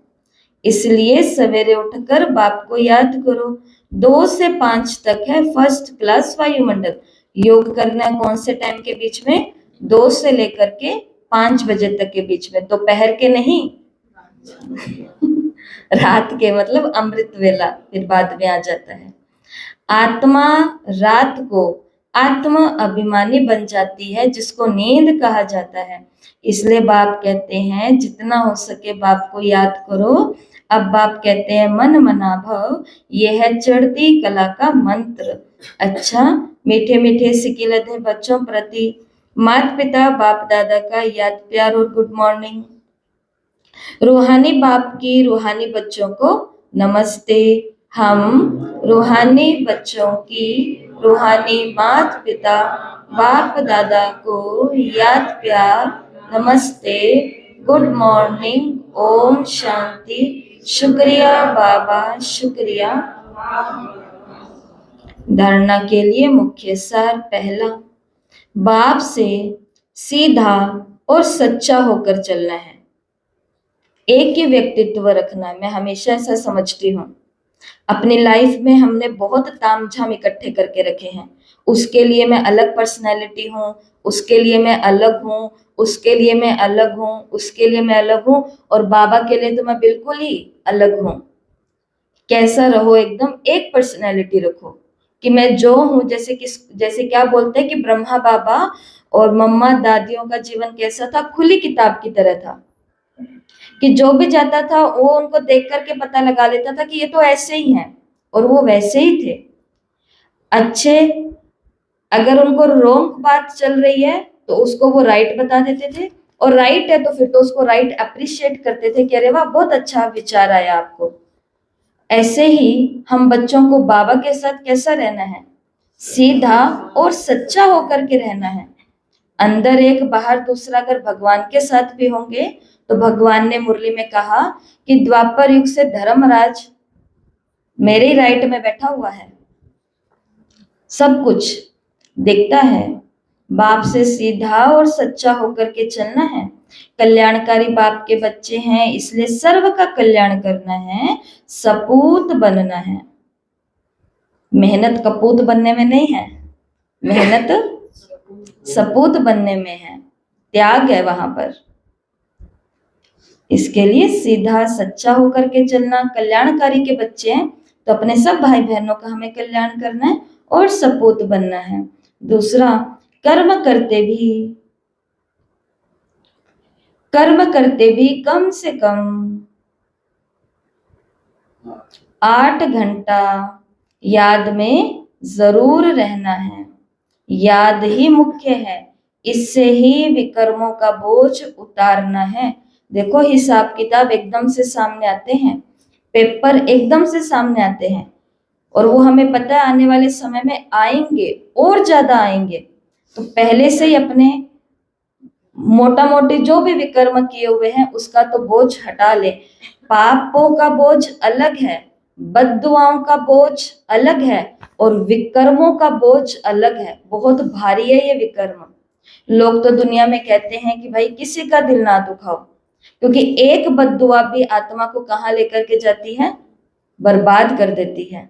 इसलिए सवेरे उठकर बाप को याद करो। 2 से 5 तक है फर्स्ट क्लास वायुमंडल। योग करना है कौन से टाइम के बीच में? 2 से लेकर के 5 बजे तक के बीच में, दोपहर के नहीं रात के, मतलब अमृत वेला फिर बाद में आ जाता है। आत्मा रात को आत्म अभिमानी बन जाती है, जिसको नींद कहा जाता है। इसलिए बाप कहते हैं जितना हो सके बाप को याद करो। अब बाप कहते हैं मन मना भव, ये है चढ़ती कला का मंत्र। अच्छा, मीठे मीठे सिकिलते बच्चों प्रति माता पिता बाप दादा का याद प्यार और गुड मॉर्निंग। रूहानी बाप की रूहानी बच्चों को नमस्ते। हम रूहानी बच्चों की रूहानी माता पिता बाप दादा को याद प्यार नमस्ते, गुड मॉर्निंग, ओम शांति, शुक्रिया बाबा, शुक्रिया। धारणा के लिए मुख्य सार, पहला, बाप से सीधा और सच्चा होकर चलना है। एक ही व्यक्तित्व रखना है। मैं हमेशा ऐसा समझती हूँ। अपनी लाइफ में हमने बहुत तामझाम इकट्ठे करके रखे हैं। उसके लिए मैं अलग पर्सनैलिटी हूँ, उसके लिए मैं अलग हूँ, उसके लिए मैं अलग हूँ, उसके लिए मैं अलग हूँ, और बाबा के लिए तो मैं बिल्कुल ही अलग हूँ। कैसा रहो, एकदम एक पर्सनैलिटी रखो कि मैं जो हूँ। जैसे क्या बोलते हैं कि ब्रह्मा बाबा और मम्मा दादियों का जीवन कैसा था? खुली किताब की तरह था कि जो भी जाता था वो उनको देख करके पता लगा लेता था कि ये तो ऐसे ही हैं, और वो वैसे ही थे। अच्छे, अगर उनको रोंग बात चल रही है तो उसको वो राइट बता देते थे, और राइट है तो फिर तो उसको राइट अप्रिशिएट करते थे कि अरे वाह बहुत अच्छा विचार आया आपको। ऐसे ही हम बच्चों को बाबा के साथ कैसा रहना है? सीधा और सच्चा होकर के रहना है। अंदर एक बाहर दूसरा। अगर भगवान के साथ भी होंगे तो भगवान ने मुरली में कहा कि द्वापर युग से धर्मराज मेरे राइट में बैठा हुआ है, सब कुछ देखता है। बाप से सीधा और सच्चा होकर के चलना है। कल्याणकारी बाप के बच्चे हैं, इसलिए सर्व का कल्याण करना है, सपूत बनना है। मेहनत कपूत बनने में नहीं है, मेहनत सपूत बनने में है, त्याग है वहां पर। इसके लिए सीधा सच्चा होकर के चलना। कल्याणकारी के बच्चे हैं तो अपने सब भाई बहनों का हमें कल्याण करना है और सपूत बनना है। दूसरा, कर्म करते भी कर्म करते भी कम से कम 8 घंटा याद में जरूर रहना है। याद ही मुख्य है, इससे ही विकर्मों का बोझ उतारना है। देखो हिसाब किताब एकदम से सामने आते हैं, पेपर एकदम से सामने आते हैं, और वो हमें पता है आने वाले समय में आएंगे और ज्यादा आएंगे। तो पहले से ही अपने मोटा मोटी जो भी विकर्म किए हुए हैं उसका तो बोझ हटा ले। पापों का बोझ अलग है, बद्दुआओं का बोझ अलग है, और विकर्मों का बोझ अलग है। बहुत भारी है ये विकर्म। लोग तो दुनिया में कहते हैं कि भाई किसी का दिल ना दुखाओ, क्योंकि एक बद्दुआ भी आत्मा को कहाँ लेकर के जाती है, बर्बाद कर देती है।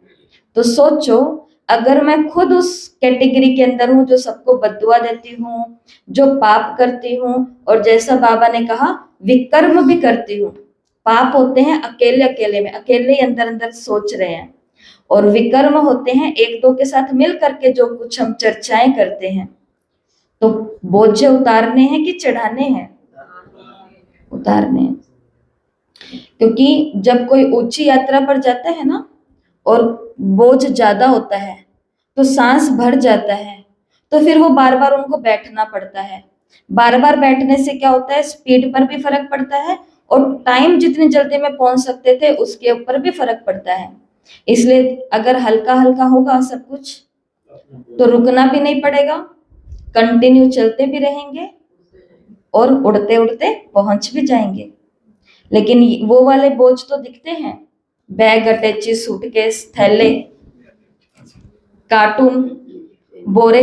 तो सोचो, अगर मैं खुद उस कैटेगरी के अंदर हूं जो सबको बद्दुआ देती हूँ, जो पाप करती हूँ, और जैसा बाबा ने कहा विकर्म भी करती हूँ। पाप होते हैं अकेले अकेले में, अकेले ही अंदर अंदर सोच रहे हैं, और विकर्म होते हैं एक दो के साथ मिल करके जो कुछ हम चर्चाएं करते हैं। तो बोझ उतारने हैं कि चढ़ाने हैं? उतारने हैं। क्योंकि जब कोई ऊंची यात्रा पर जाता है ना, और बोझ ज्यादा होता है, तो सांस भर जाता है, तो फिर वो बार बार उनको बैठना पड़ता है। बार बार बैठने से क्या होता है, स्पीड पर भी फर्क पड़ता है, और टाइम जितनी जल्दी में पहुंच सकते थे उसके ऊपर भी फर्क पड़ता है। इसलिए अगर हल्का हल्का होगा सब कुछ, तो रुकना भी नहीं पड़ेगा, कंटिन्यू चलते भी रहेंगे, और उड़ते उड़ते पहुंच भी जाएंगे। लेकिन वो वाले बोझ तो दिखते हैं, बैग, अटैची, सूटकेस, थैले, कार्टून, बोरे।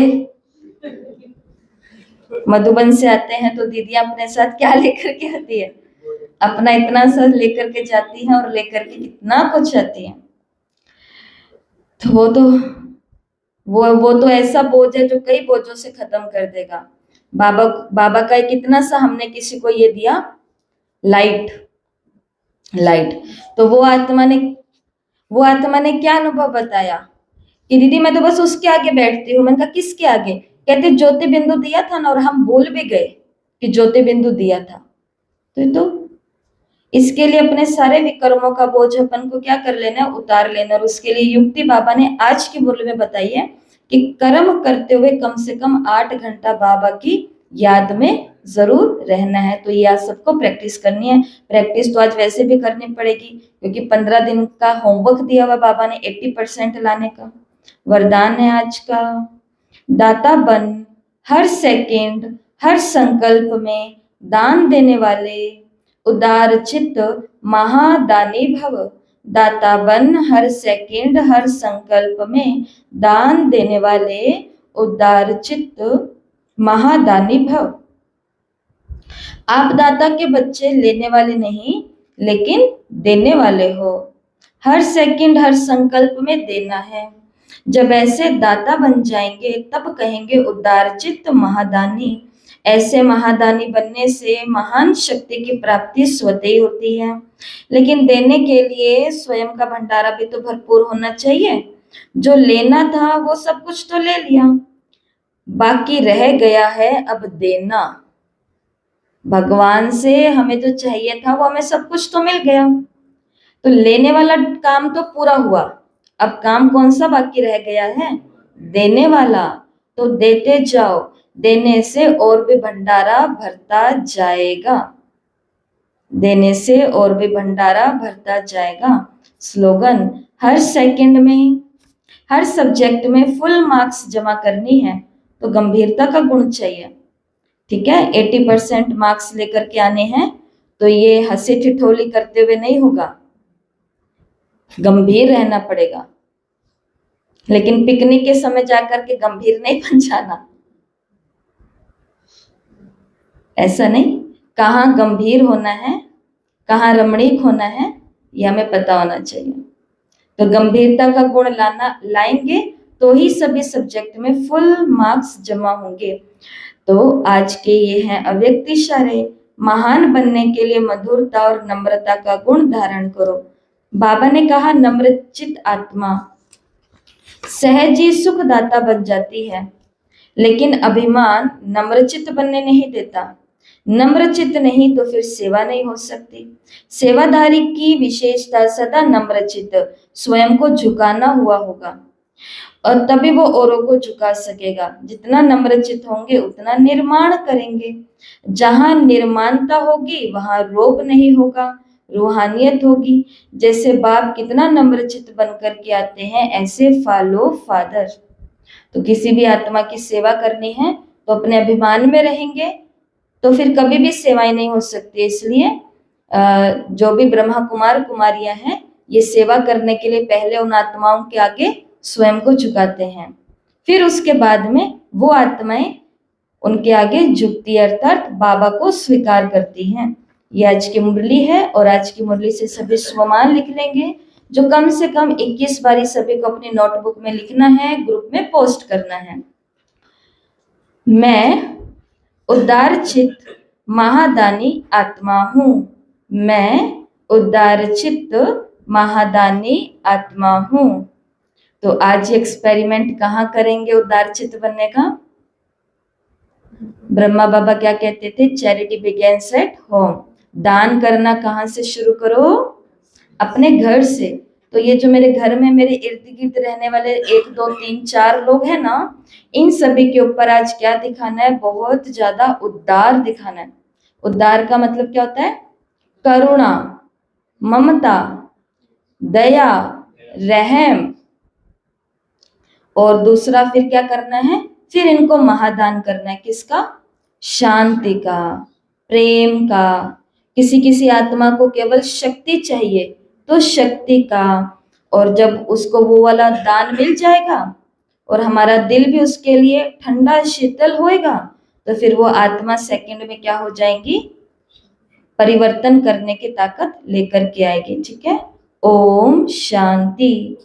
मधुबन से आते हैं तो दीदियां अपने साथ क्या लेकर के आती है, अपना इतना सा लेकर के जाती हैं, और लेकर के कितना कुछ आती है। तो वो तो ऐसा बोझ है जो कई बोझों से खत्म कर देगा। बाबा बाबा का कितना सा हमने किसी को ये दिया, लाइट। लाइट तो वो आत्मा ने क्या अनुभव बताया कि दीदी मैं तो बस उसके आगे बैठती हूँ। मैंने कहा किसके आगे? कहते ज्योति बिंदु दिया था ना, और हम भूल भी गए कि ज्योति बिंदु दिया था। तो इसके लिए अपने सारे विकर्मों का बोझ अपन को क्या कर लेना है, उतार लेना। और उसके लिए युक्ति बाबा ने आज की बोल में बताई है कि कर्म करते हुए कम से कम 8 घंटा बाबा की याद में जरूर रहना है। तो ये आज सबको प्रैक्टिस करनी है। प्रैक्टिस तो आज वैसे भी करनी पड़ेगी, क्योंकि 15 दिन का होमवर्क दिया हुआ बाबा ने 80% लाने का। वरदान है आज का, दाता बन हर सेकंड हर संकल्प में दान देने वाले उदार चित्त महादानी भव। दाता बन हर सेकंड हर संकल्प में दान देने वाले उदार चित्त महादानी भव। आप दाता के बच्चे लेने वाले नहीं, लेकिन देने वाले हो। हर सेकंड हर संकल्प में देना है। जब ऐसे दाता बन जाएंगे तब कहेंगे उदार चित्त महादानी। ऐसे महादानी बनने से महान शक्ति की प्राप्ति स्वतः ही होती है। लेकिन देने के लिए स्वयं का भंडारा भी तो भरपूर होना चाहिए। जो लेना था वो सब कुछ तो ले लिया, बाकी रह गया है अब देना। भगवान से हमें जो चाहिए था वो हमें सब कुछ तो मिल गया, तो लेने वाला काम तो पूरा हुआ। अब काम कौन सा बाकी रह गया है? देने वाला। तो देते जाओ, देने से और भी भंडारा भरता जाएगा। देने से और भी भंडारा भरता जाएगा। स्लोगन, हर सेकंड में हर सब्जेक्ट में फुल मार्क्स जमा करनी है, तो गंभीरता का गुण चाहिए। ठीक है, 80% मार्क्स लेकर के आने हैं, तो ये हंसी ठिठोली करते हुए नहीं होगा, गंभीर रहना पड़ेगा। लेकिन पिकनिक के समय जाकर के गंभीर नहीं बन जाना, ऐसा नहीं। कहाँ गंभीर होना है, कहाँ रमणीक होना है, ये हमें पता होना चाहिए। तो गंभीरता का गुण लाएंगे तो ही सभी सब्जेक्ट में फुल मार्क्स जमा होंगे। तो आज के ये हैं अव्यक्त इशारे। महान बनने के लिए मधुरता और नम्रता का गुण धारण करो। बाबा ने कहा नम्रचित आत्मा सहज ही सुखदाता बन जाती है, लेकिन अभिमान नम्रचित बनने नहीं देता। नम्र चित्त नहीं तो फिर सेवा नहीं हो सकती। सेवाधारी की विशेषता सदा नम्र चित्त, स्वयं को झुकाना हुआ होगा और तभी वो औरों को झुका सकेगा। जितना नम्र चित्त होंगे उतना निर्माण करेंगे। जहां निर्माणता होगी वहां रोग नहीं होगा, रूहानियत होगी। जैसे बाप कितना नम्र चित्त बनकर के आते हैं, ऐसे फॉलो फादर। तो किसी भी आत्मा की सेवा करनी है तो अपने अभिमान में रहेंगे तो फिर कभी भी सेवाएं नहीं हो सकती। इसलिए जो भी ब्रह्मा कुमार कुमारियां हैं ये सेवा करने के लिए पहले उन आत्माओं के आगे स्वयं को झुकाते हैं, फिर उसके बाद में वो आत्माएं उनके आगे झुकती है, अर्थात बाबा को स्वीकार करती हैं। ये आज की मुरली है और आज की मुरली से सभी स्वमान लिख लेंगे, जो कम से कम 21 बारी सभी को अपनी नोटबुक में लिखना है, ग्रुप में पोस्ट करना है। मैं उदार चित्त महादानी आत्मा हूँ। मैं उदार चित्त महादानी आत्मा हूँ। तो आज एक्सपेरिमेंट कहाँ करेंगे उदार चित्त बनने का? ब्रह्मा बाबा क्या कहते थे? Charity begins at home. दान करना कहाँ से शुरू करो? अपने घर से। तो ये जो मेरे घर में मेरे इर्द गिर्द रहने वाले 1 2 3 4 लोग हैं ना, इन सभी के ऊपर आज क्या दिखाना है? बहुत ज्यादा उदार दिखाना है। उदार का मतलब क्या होता है? करुणा, ममता, दया, रहम। और दूसरा फिर क्या करना है? फिर इनको महादान करना है। किसका? शांति का, प्रेम का। किसी किसी आत्मा को केवल शक्ति चाहिए तो शक्ति का। और जब उसको वो वाला दान मिल जाएगा और हमारा दिल भी उसके लिए ठंडा शीतल होएगा तो फिर वो आत्मा सेकंड में क्या हो जाएंगी? परिवर्तन करने की ताकत लेकर के आएगी। ठीक है? ओम शांति।